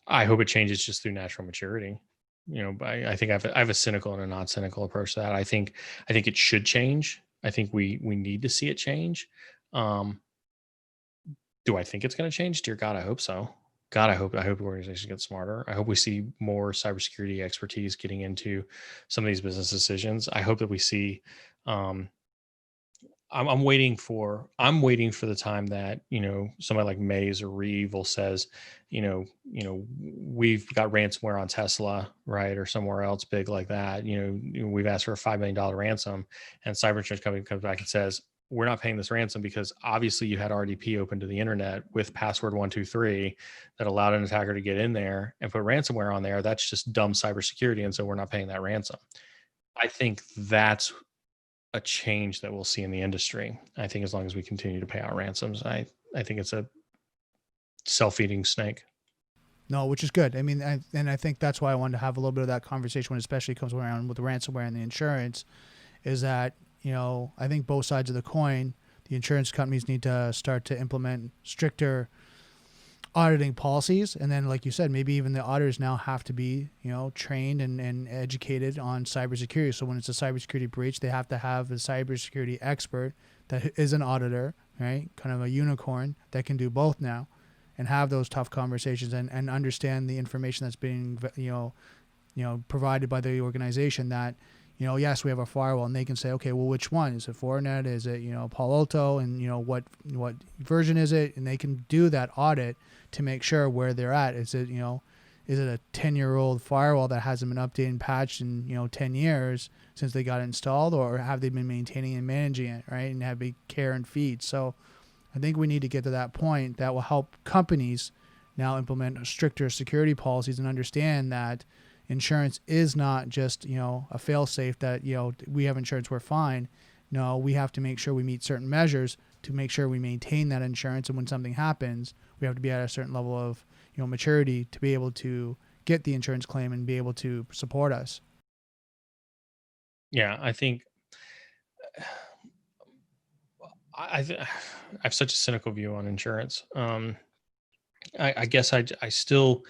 I hope it changes just through natural maturity. I think I have a cynical and a not cynical approach to that. I think it should change. I think we need to see it change. Do I think it's going to change? Dear God, I hope so. God, I hope organizations get smarter. I hope we see more cybersecurity expertise getting into some of these business decisions. I hope that we see. I'm waiting for the time that somebody like Maze or Reeve says, we've got ransomware on Tesla, right, or somewhere else big like that. We've asked for a $5 million ransom, and cyber insurance company comes back and says, we're not paying this ransom because obviously you had RDP open to the internet with password 123 that allowed an attacker to get in there and put ransomware on there. That's just dumb cybersecurity, and so we're not paying that ransom. I think that's a change that we'll see in the industry. I think as long as we continue to pay out ransoms, I think it's a self-feeding snake. No, which is good. I mean, I think that's why I wanted to have a little bit of that conversation when especially comes around with the ransomware and the insurance, is that, I think both sides of the coin, the insurance companies need to start to implement stricter auditing policies. And then, like you said, maybe even the auditors now have to be, trained and educated on cybersecurity. So when it's a cybersecurity breach, they have to have a cybersecurity expert that is an auditor, right? Kind of a unicorn that can do both now and have those tough conversations and understand the information that's being, provided by the organization that, yes, we have a firewall, and they can say, okay, well, which one? Is it Fortinet? Is it, Palo Alto? And, what version is it? And they can do that audit to make sure where they're at. Is it, is it a 10-year-old firewall that hasn't been updated and patched in, 10 years since they got it installed, or have they been maintaining and managing it, right? And have big care and feed. So I think we need to get to that point that will help companies now implement stricter security policies and understand that insurance is not just, a fail-safe that, we have insurance, we're fine. No, we have to make sure we meet certain measures to make sure we maintain that insurance. And when something happens, we have to be at a certain level of, maturity to be able to get the insurance claim and be able to support us. Yeah, I think I have such a cynical view on insurance. I guess I still,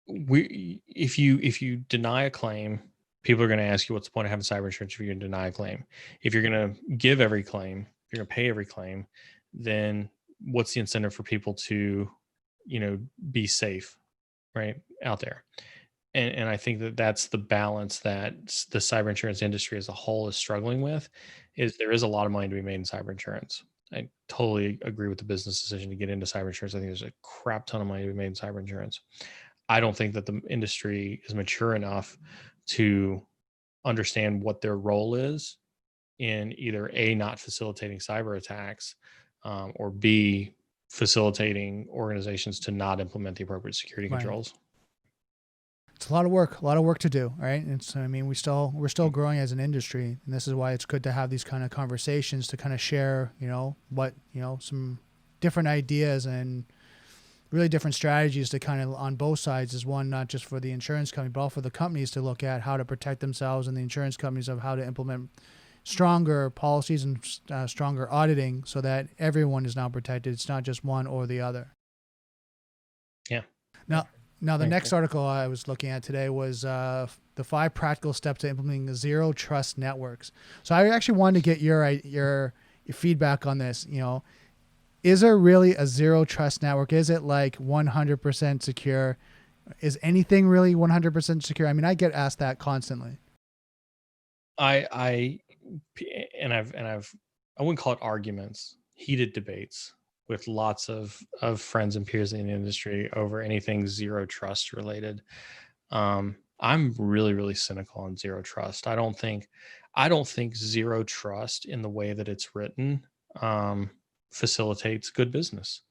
if you deny a claim, people are going to ask you, what's the point of having cyber insurance if you're going to deny a claim? If you're going to give every claim, if you're going to pay every claim, then what's the incentive for people to, be safe, right, out there? And I think that that's the balance that the cyber insurance industry as a whole is struggling with, is there is a lot of money to be made in cyber insurance. I totally agree with the business decision to get into cyber insurance. I think there's a crap ton of money to be made in cyber insurance. I don't think that the industry is mature enough to understand what their role is in either A, not facilitating cyber attacks, or B, facilitating organizations to not implement the appropriate security Right. controls. It's a lot of work to do, right? We're still growing as an industry, and this is why it's good to have these kind of conversations to kind of share, some different ideas and really different strategies to kind of on both sides is one, not just for the insurance company, but also for the companies to look at how to protect themselves, and the insurance companies of how to implement stronger policies and stronger auditing so that everyone is now protected. It's not just one or the other. Yeah. Now, now the Yeah. next article I was looking at today was the 5 practical steps to implementing zero trust networks. So I actually wanted to get your feedback on this. You know, is there really a zero trust network? Is it like 100% secure? Is anything really 100% secure? I mean, I get asked that constantly. I and I wouldn't call it arguments, heated debates with lots of friends and peers in the industry over anything zero trust related. I'm really, really cynical on zero trust. I don't think zero trust in the way that it's written um, facilitates good business.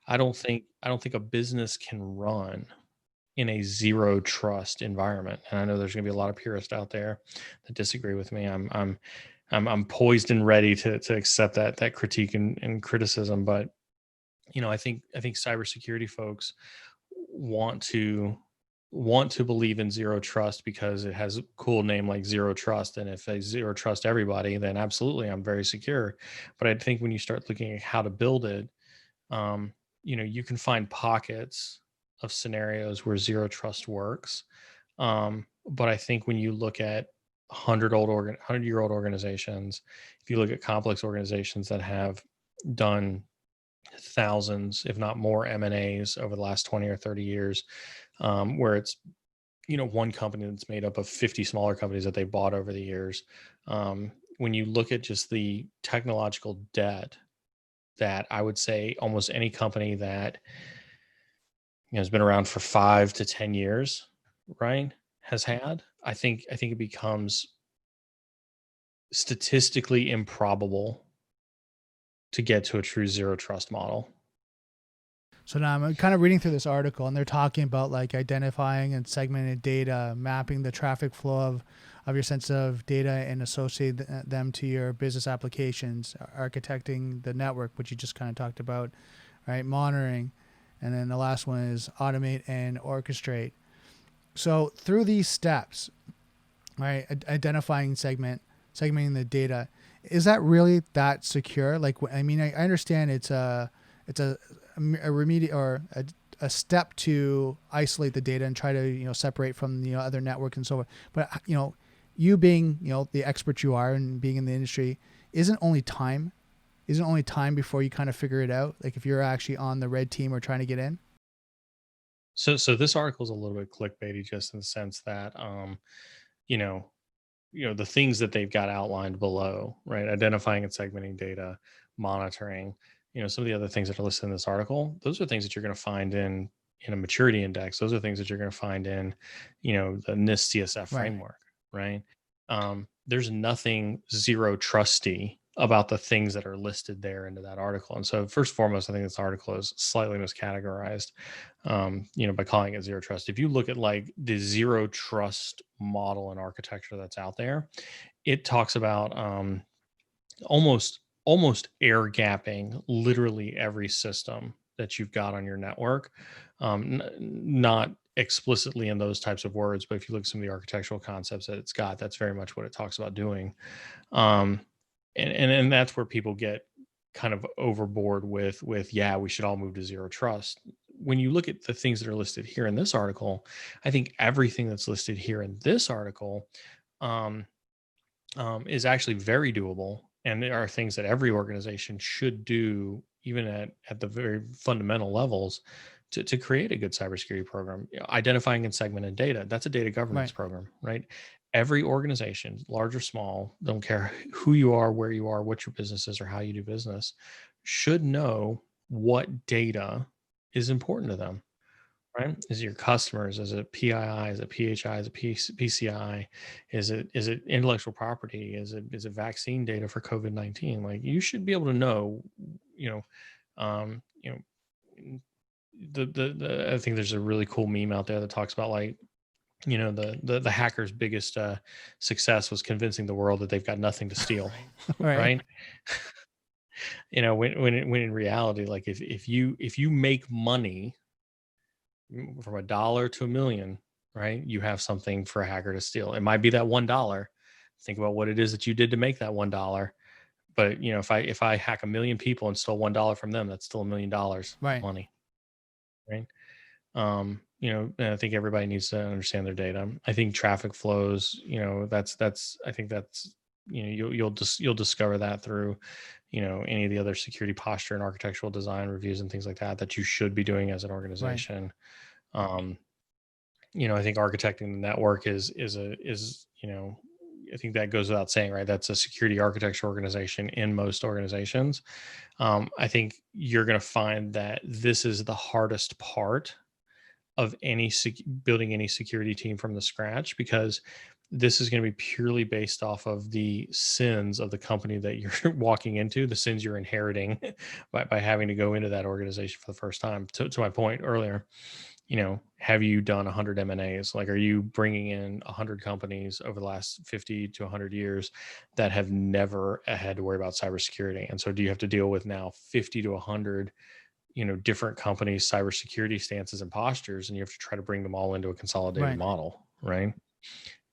I don't think a business can run in a zero trust environment. And I know there's going to be a lot of purists out there that disagree with me. I'm poised and ready to accept that critique and criticism. But I think cybersecurity folks want to believe in zero trust because it has a cool name like zero trust. And if they zero trust everybody, then absolutely I'm very secure. But I think when you start looking at how to build it, um, you can find pockets of scenarios where zero trust works. But I think when you look at 100-year-old organizations, if you look at complex organizations that have done thousands, if not more, M&As over the last 20 or 30 years, where it's one company that's made up of 50 smaller companies that they bought over the years. When you look at just the technological debt that I would say almost any company that has been around for 5 to 10 years, right, has had, I think it becomes statistically improbable to get to a true zero trust model. So now I'm kind of reading through this article, and they're talking about like identifying and segmenting data, mapping the traffic flow of your sensitive data and associate them to your business applications, architecting the network, which you just kind of talked about, right? Monitoring. And then the last one is automate and orchestrate. So through these steps, right, identifying segmenting the data, is that really that secure? Like, I mean, I understand it's a remedial or a step to isolate the data and try to separate from the other network and so on. But you being the expert you are and being in the industry, isn't only time before you kind of figure it out? Like if you're actually on the red team or trying to get in. So this article is a little bit clickbaity, just in the sense that you know the things that they've got outlined below, right? Identifying and segmenting data, monitoring, some of the other things that are listed in this article, those are things that you're going to find in a maturity index. Those are things that you're going to find in the NIST CSF Right. framework, right? There's nothing zero trusty about the things that are listed there into that article. And so first and foremost, I think this article is slightly miscategorized, by calling it zero trust. If you look at like the zero trust model and architecture that's out there, it talks about almost air gapping literally every system that you've got on your network. Not explicitly in those types of words, but if you look at some of the architectural concepts that it's got, that's very much what it talks about doing. Um, and that's where people get kind of overboard with yeah, we should all move to zero trust. When you look at the things that are listed here in this article, I think everything that's listed here in this article um, is actually very doable, and there are things that every organization should do, even at the very fundamental levels, to create a good cybersecurity program. Identifying and segmenting data, that's a data governance Right. program, right? Every organization, large or small, don't care who you are, where you are, what your business is, or how you do business, should know what data is important to them, right? Is it your customers? Is it PII? Is it PHI? Is it PCI? Is it intellectual property? Is it vaccine data for COVID-19? Like you should be able to know, you know, um, you know, I think there's a really cool meme out there that talks about like, the hacker's biggest success was convincing the world that they've got nothing to steal, Right. right? When in reality, like if you make money from $1 to $1 million, right? You have something for a hacker to steal. It might be that $1. Think about what it is that you did to make that $1. But if I hack 1 million people and stole $1 from them, that's still $1 million Right. money, right? And I think everybody needs to understand their data. I think traffic flows, I think that's, you'll discover that through, any of the other security posture and architectural design reviews and things like that you should be doing as an Right. organization. Um, I think architecting the network is I think that goes without saying, right? That's a security architecture organization in most organizations. I think you're going to find that this is the hardest part of building any security team from the scratch, because this is going to be purely based off of the sins of the company that you're walking into, the sins you're inheriting by having to go into that organization for the first time. To my point earlier, have you done 100 M&As? Like, are you bringing in 100 companies over the last 50 to 100 years that have never had to worry about cybersecurity? And so do you have to deal with now 50 to 100 different companies' cybersecurity stances and postures, and you have to try to bring them all into a consolidated Right. model, right?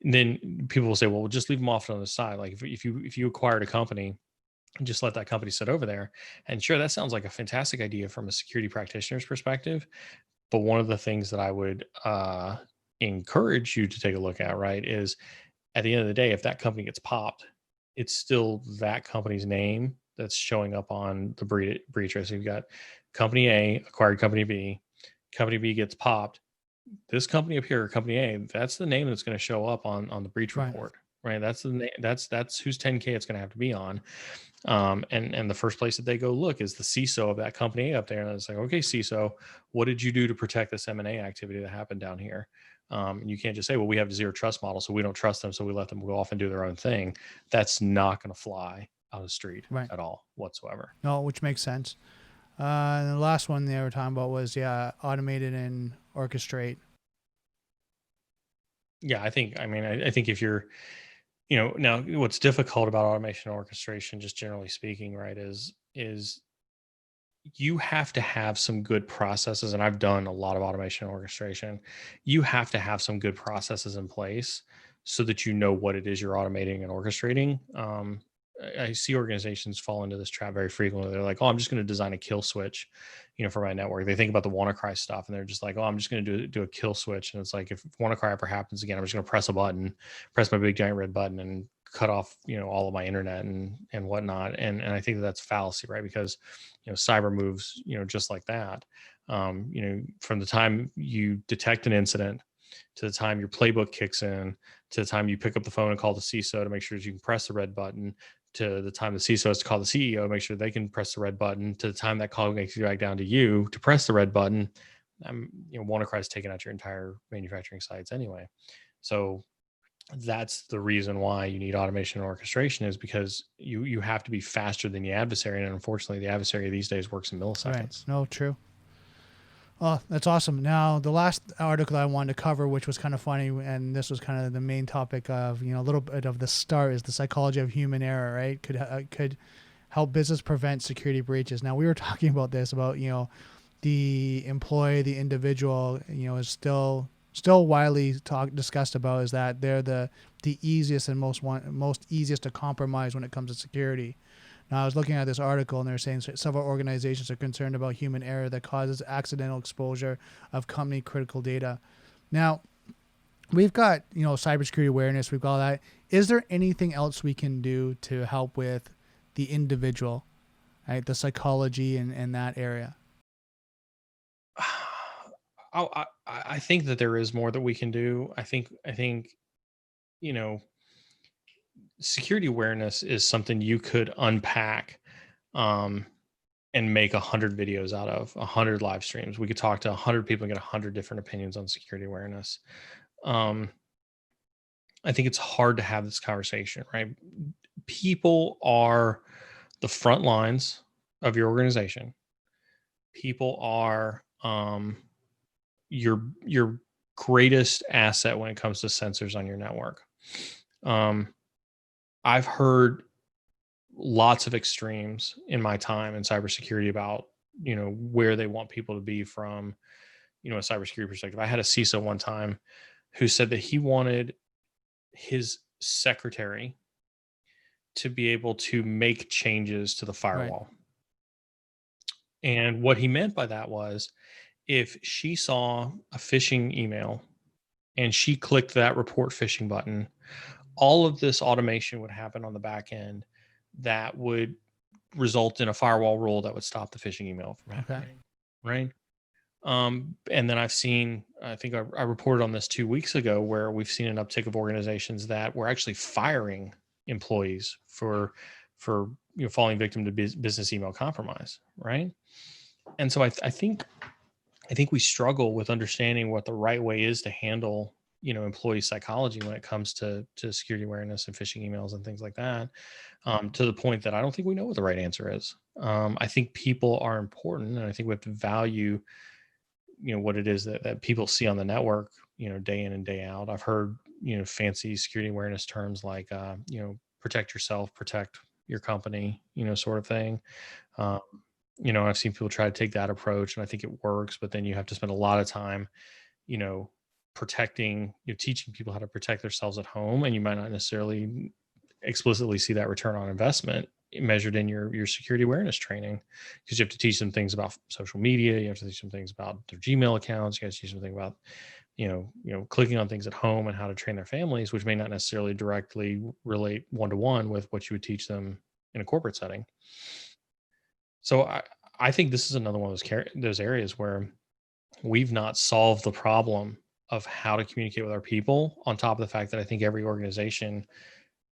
And then people will say, well, we'll just leave them off on the side. Like, if you acquired a company, just let that company sit over there. And sure, that sounds like a fantastic idea from a security practitioner's perspective. But one of the things that I would encourage you to take a look at, right, is at the end of the day, if that company gets popped, it's still that company's name that's showing up on the breach. Right? So you've got company A acquired company B gets popped. This company up here, company A, that's the name that's going to show up on the breach Right. report, right? That's the name. That's whose 10K it's going to have to be on. And the first place that they go look is the CISO of that company up there, and it's like, okay, CISO, what did you do to protect this M&A activity that happened down here? And you can't just say, well, we have a zero trust model, so we don't trust them, so we let them go off and do their own thing. That's not going to fly on the street Right. at all whatsoever. No, which makes sense. And the last one they were talking about was automated and orchestrate. Yeah, I think. I think if you're, now what's difficult about automation and orchestration, just generally speaking, right, is you have to have some good processes, and I've done a lot of automation and orchestration. You have to have some good processes in place so that you know what it is you're automating and orchestrating. I see organizations fall into this trap very frequently. They're like, oh, I'm just going to design a kill switch, for my network. They think about the WannaCry stuff, and they're just like, oh, I'm just going to do a kill switch. And it's like, if WannaCry ever happens again, I'm just going to press my big giant red button, and cut off, all of my internet and whatnot. And I think that's fallacy, right? Because cyber moves, just like that. From the time you detect an incident to the time your playbook kicks in, to the time you pick up the phone and call the CISO to make sure that you can press the red button, to the time the CISO has to call the CEO, make sure they can press the red button, to the time that call makes you back down to you to press the red button. WannaCry is taking out your entire manufacturing sites anyway. So that's the reason why you need automation and orchestration, is because you have to be faster than the adversary. And unfortunately, the adversary these days works in Right. milliseconds. No, true. Oh, that's awesome. Now, the last article I wanted to cover, which was kind of funny, and this was kind of the main topic of, a little bit of the start, is the psychology of human error, right? Could help business prevent security breaches. Now, we were talking about this, about, the employee, the individual, is still widely discussed about, is that they're the easiest and most easiest to compromise when it comes to security. Now, I was looking at this article, and they're saying several organizations are concerned about human error that causes accidental exposure of company critical data. Now, we've got, cybersecurity awareness. We've got all that. Is there anything else we can do to help with the individual, right? The psychology in that area? I think that there is more that we can do. I think, you know, security awareness is something you could unpack, um, and make 100 videos out of, 100 live streams. We could talk to 100 people and get 100 different opinions on security awareness. Um, I think it's hard to have this conversation, right? People are the front lines of your organization. People are, your greatest asset when it comes to sensors on your network. Um, I've heard lots of extremes in my time in cybersecurity about, where they want people to be from, a cybersecurity perspective. I had a CISO one time who said that he wanted his secretary to be able to make changes to the Right. firewall. And what he meant by that was if she saw a phishing email and she clicked that report phishing button, all of this automation would happen on the back end that would result in a firewall rule that would stop the phishing email from Okay. happening. Right. And then I think I reported on this 2 weeks ago, where we've seen an uptick of organizations that were actually firing employees for falling victim to business email compromise. Right. And so I think we struggle with understanding what the right way is to handle employee psychology when it comes to security awareness and phishing emails and things like that, to the point that I don't think we know what the right answer is. I think people are important, and I think we have to value what it is that people see on the network day in and day out. I've heard fancy security awareness terms like protect yourself, protect your company, sort of thing. um, I've seen people try to take that approach, and I think it works, but then you have to spend a lot of time protecting, teaching people how to protect themselves at home, and you might not necessarily explicitly see that return on investment measured in your security awareness training, because you have to teach them things about social media, you have to teach them things about their Gmail accounts, you have to teach them things about clicking on things at home and how to train their families, which may not necessarily directly relate one-to-one with what you would teach them in a corporate setting. So I think this is another one of those areas where we've not solved the problem of how to communicate with our people, on top of the fact that I think every organization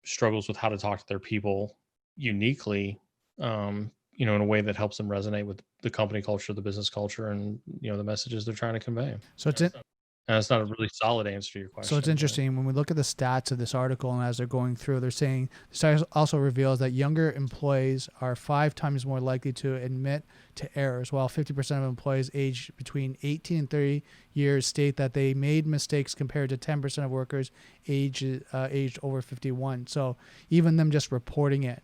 struggles with how to talk to their people uniquely, in a way that helps them resonate with the company culture, the business culture, and the messages they're trying to convey. So it's And it's not a really solid answer to your question. So it's interesting when we look at the stats of this article, and as they're going through, they're saying the study also reveals that younger employees are 5 times more likely to admit to errors, while 50% of employees aged between 18 and 30 years state that they made mistakes, compared to 10% of workers aged over 51. So even them just reporting it,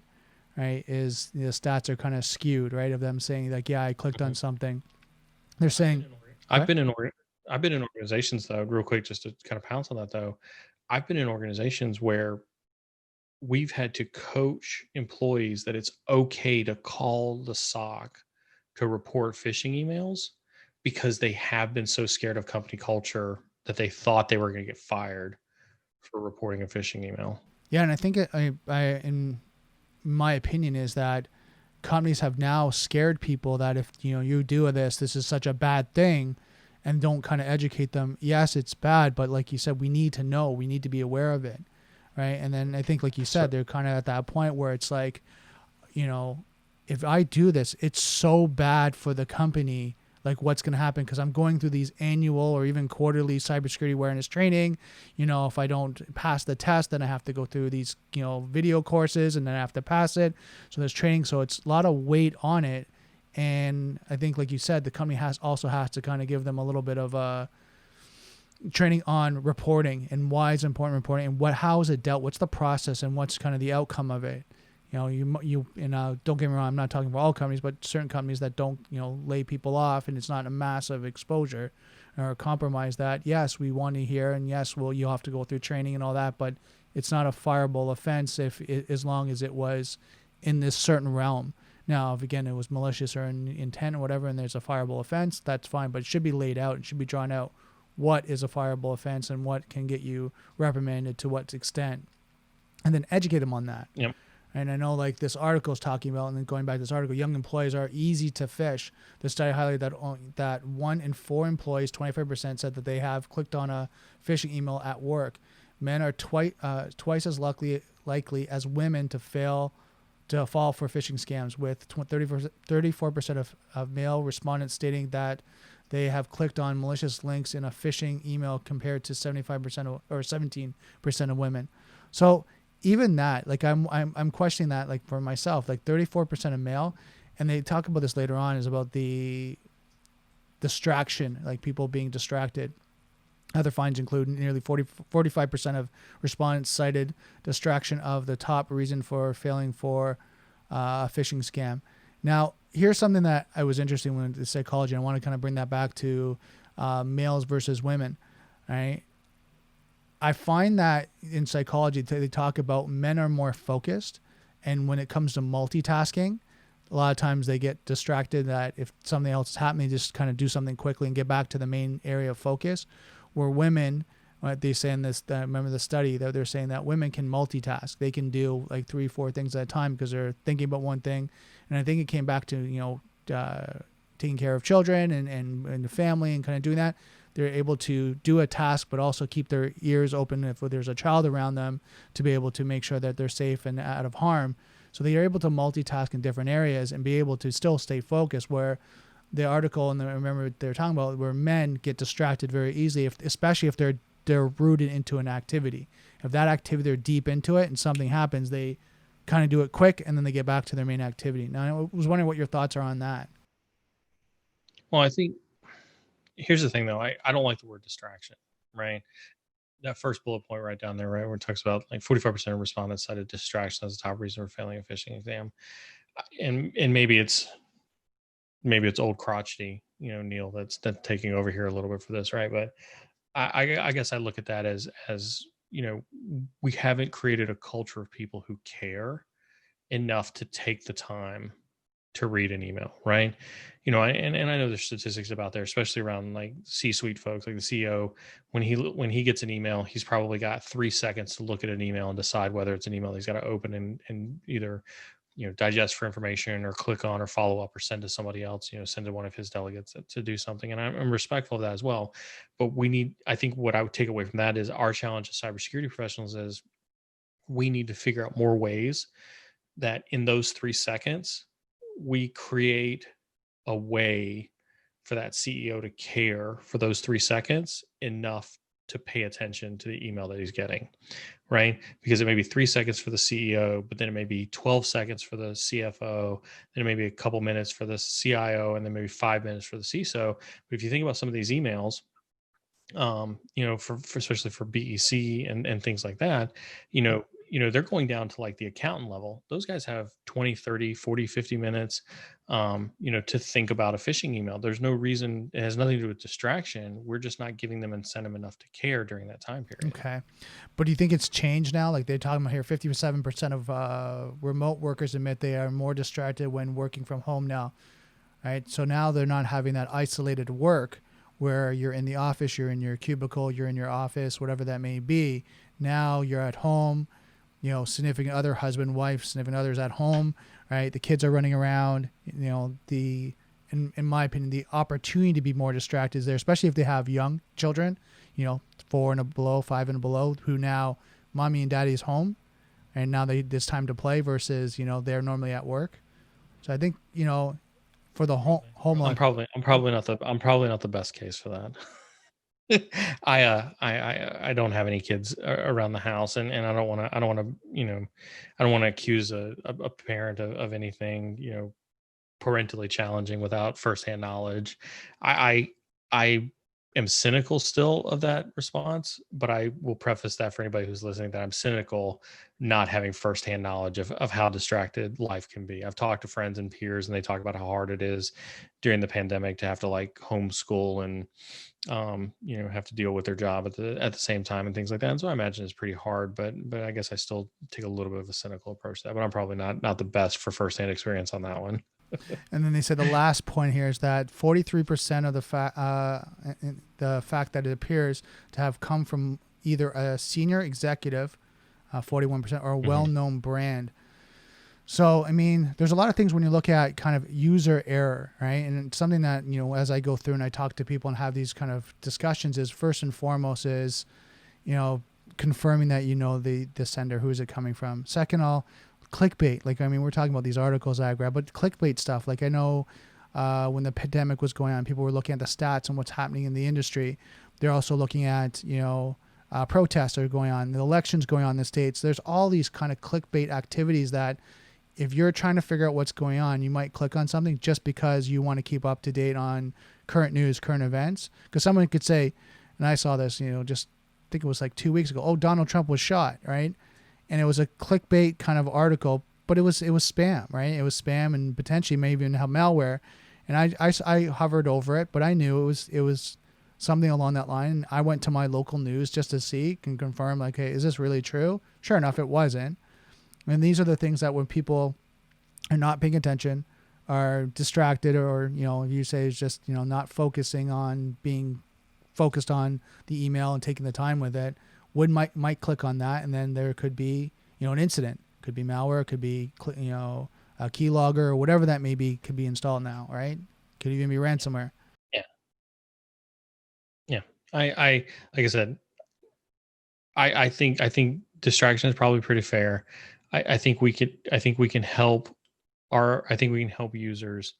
right, is the stats are kind of skewed, right, of them saying like, yeah, I clicked on something. They're saying, I've been in organizations, though, real quick, just to kind of pounce on that, though. I've been in organizations where we've had to coach employees that it's okay to call the SOC to report phishing emails, because they have been so scared of company culture that they thought they were going to get fired for reporting a phishing email. Yeah, and I think in my opinion is that companies have now scared people that if you do this is such a bad thing, and don't kind of educate them. Yes, it's bad, but like you said, we need to know, we need to be aware of it, right? And then I think, like you said, they're kind of at that point where it's like, if I do this, it's so bad for the company. Like, what's going to happen? Because I'm going through these annual or even quarterly cybersecurity awareness training. If I don't pass the test, then I have to go through these, video courses, and then I have to pass it. So there's training. So it's a lot of weight on it. And I think, like you said, the company has to kind of give them a little bit of training on reporting, and why it's important reporting, and how is it dealt, what's the process, and what's kind of the outcome of it. Don't get me wrong, I'm not talking about all companies, but certain companies that don't lay people off, and it's not a massive exposure or compromise, that yes, we want to hear, and yes, you'll have to go through training and all that, but it's not a fireable offense as long as it was in this certain realm. Now, if again it was malicious or intent or whatever, and there's a fireable offense, that's fine, but it should be laid out. It should be drawn out what is a fireable offense and what can get you reprimanded to what extent, and then educate them on that. Yep. And I know, like this article is talking about, and then going back to this article, young employees are easy to phish. The study highlighted that 1 in 4 employees, 25%, said that they have clicked on a phishing email at work. Men are twice as likely as women to fall for phishing scams, with 34% of male respondents stating that they have clicked on malicious links in a phishing email, compared to 75% or 17% of women. So even that, like I'm questioning that, like for myself, like 34% of male, and they talk about this later on, is about the distraction, like people being distracted. Other finds include nearly 45% of respondents cited distraction of the top reason for failing for a phishing scam. Now, here's something that I was interested in with the psychology. I want to kind of bring that back to males versus women, right? I find that in psychology, they talk about men are more focused. And when it comes to multitasking, a lot of times they get distracted that if something else is happening, just kind of do something quickly and get back to the main area of focus. Where women, what they say in this, remember the study that they're saying that women can multitask. They can do like 3-4 things at a time because they're thinking about one thing. And I think it came back to, taking care of children and the family and kind of doing that. They're able to do a task, but also keep their ears open if there's a child around them to be able to make sure that they're safe and out of harm. So they are able to multitask in different areas and be able to still stay focused, where the article, and I remember they're talking about where men get distracted very easily, especially if they're rooted into an activity. If that activity, they're deep into it and something happens, they kind of do it quick and then they get back to their main activity. Now, I was wondering what your thoughts are on that. Well, I think here's the thing, though. I don't like the word distraction, right? That first bullet point right down there, right, where it talks about like 45% of respondents cited distraction as the top reason for failing a phishing exam. And maybe it's old crotchety, Neal, that's taking over here a little bit for this, right? But I guess I look at that as we haven't created a culture of people who care enough to take the time to read an email, right? And I know there's statistics about there, especially around like C-suite folks, like the CEO, when he gets an email, he's probably got 3 seconds to look at an email and decide whether it's an email he's got to open and either digest for information or click on or follow up or send to somebody else, send to one of his delegates to do something. And I'm respectful of that as well. But I think what I would take away from that is our challenge as cybersecurity professionals is we need to figure out more ways that in those 3 seconds, we create a way for that CEO to care for those 3 seconds enough to pay attention to the email that he's getting, right? Because it may be 3 seconds for the CEO, but then it may be 12 seconds for the CFO, then it may be a couple minutes for the CIO, and then maybe 5 minutes for the CISO. But if you think about some of these emails, for especially for BEC and things like that, they're going down to like the accountant level. Those guys have 20, 30, 40, 50 minutes, to think about a phishing email. There's no reason. It has nothing to do with distraction. We're just not giving them incentive enough to care during that time period. Okay. But do you think it's changed now? Like they're talking about here, 57% of remote workers admit they are more distracted when working from home now, right? So now they're not having that isolated work where you're in the office, you're in your cubicle, you're in your office, whatever that may be. Now you're at home, significant other, husband, wife, significant others at home, right? The kids are running around, in my opinion, the opportunity to be more distracted is there, especially if they have young children, 4 and below, 5 and below, who now mommy and daddy is home and now it's time to play versus, they're normally at work. So I think, for the home I'm probably not the best case for that. I don't have any kids around the house, and I don't want to accuse a parent of anything parentally challenging without firsthand knowledge. I am cynical still of that response, but I will preface that for anybody who's listening that I'm cynical not having firsthand knowledge of how distracted life can be. I've talked to friends and peers and they talk about how hard it is during the pandemic to have to like homeschool and have to deal with their job at the same time and things like that. And so I imagine it's pretty hard, but I guess I still take a little bit of a cynical approach to that, but I'm probably not the best for firsthand experience on that one. And then they said the last point here is that 43% of the fact that it appears to have come from either a senior executive, 41%, or a well-known brand. So, I mean, there's a lot of things when you look at kind of user error, right? And it's something that, as I go through and I talk to people and have these kind of discussions is first and foremost is, confirming that the sender, who is it coming from. Second, clickbait. Like, I mean, we're talking about these articles I grabbed, but clickbait stuff. Like I know when the pandemic was going on, people were looking at the stats and what's happening in the industry. They're also looking at, protests are going on, the elections going on in the States. There's all these kind of clickbait activities that if you're trying to figure out what's going on, you might click on something just because you want to keep up to date on current news, current events. Because someone could say, and I saw this, just I think it was like 2 weeks ago, Donald Trump was shot, right? And it was a clickbait kind of article, but it was spam, right? It was spam and potentially maybe even have malware. And I hovered over it, but I knew it was something along that line. I went to my local news just to see, can confirm like, hey, is this really true? Sure enough, it wasn't. And these are the things that when people are not paying attention, are distracted, or, you say is just, not focusing on being focused on the email and taking the time with it, might click on that. And then there could be, an incident, could be malware, could be, a keylogger or whatever that may be, could be installed now, right? Could even be ransomware. Yeah. Yeah. I like I said, I think distraction is probably pretty fair. I think we can help users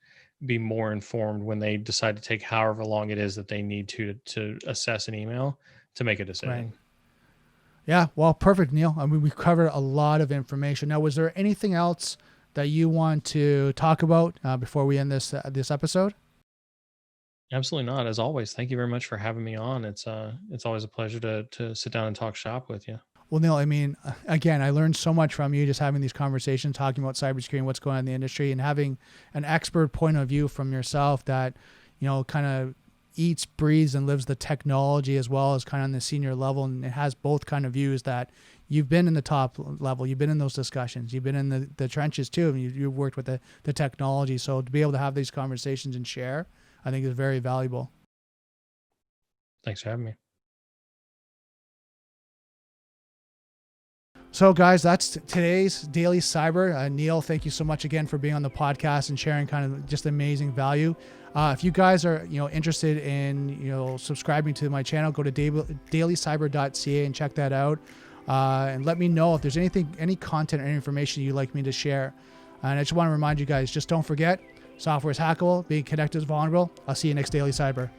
be more informed when they decide to take however long it is that they need to assess an email to make a decision. Right. Yeah. Well, perfect, Neal. I mean, we've covered a lot of information. Now, was there anything else that you want to talk about before we end this episode? Absolutely not. As always, thank you very much for having me on. It's always a pleasure to sit down and talk shop with you. Well, Neal, I mean, again, I learned so much from you just having these conversations, talking about cybersecurity and what's going on in the industry, and having an expert point of view from yourself that, kind of eats, breathes, and lives the technology as well as kind of on the senior level. And it has both kind of views that you've been in the top level, you've been in those discussions, you've been in the trenches too, and you've worked with the technology. So to be able to have these conversations and share, I think is very valuable. Thanks for having me. So guys, that's today's Daily Cyber. Neal, thank you so much again for being on the podcast and sharing kind of just amazing value. If you guys are, interested in, subscribing to my channel, go to DailyCyber.ca and check that out. And let me know if there's any content or any information you'd like me to share. And I just want to remind you guys, just don't forget, software is hackable, being connected is vulnerable. I'll see you next Daily Cyber.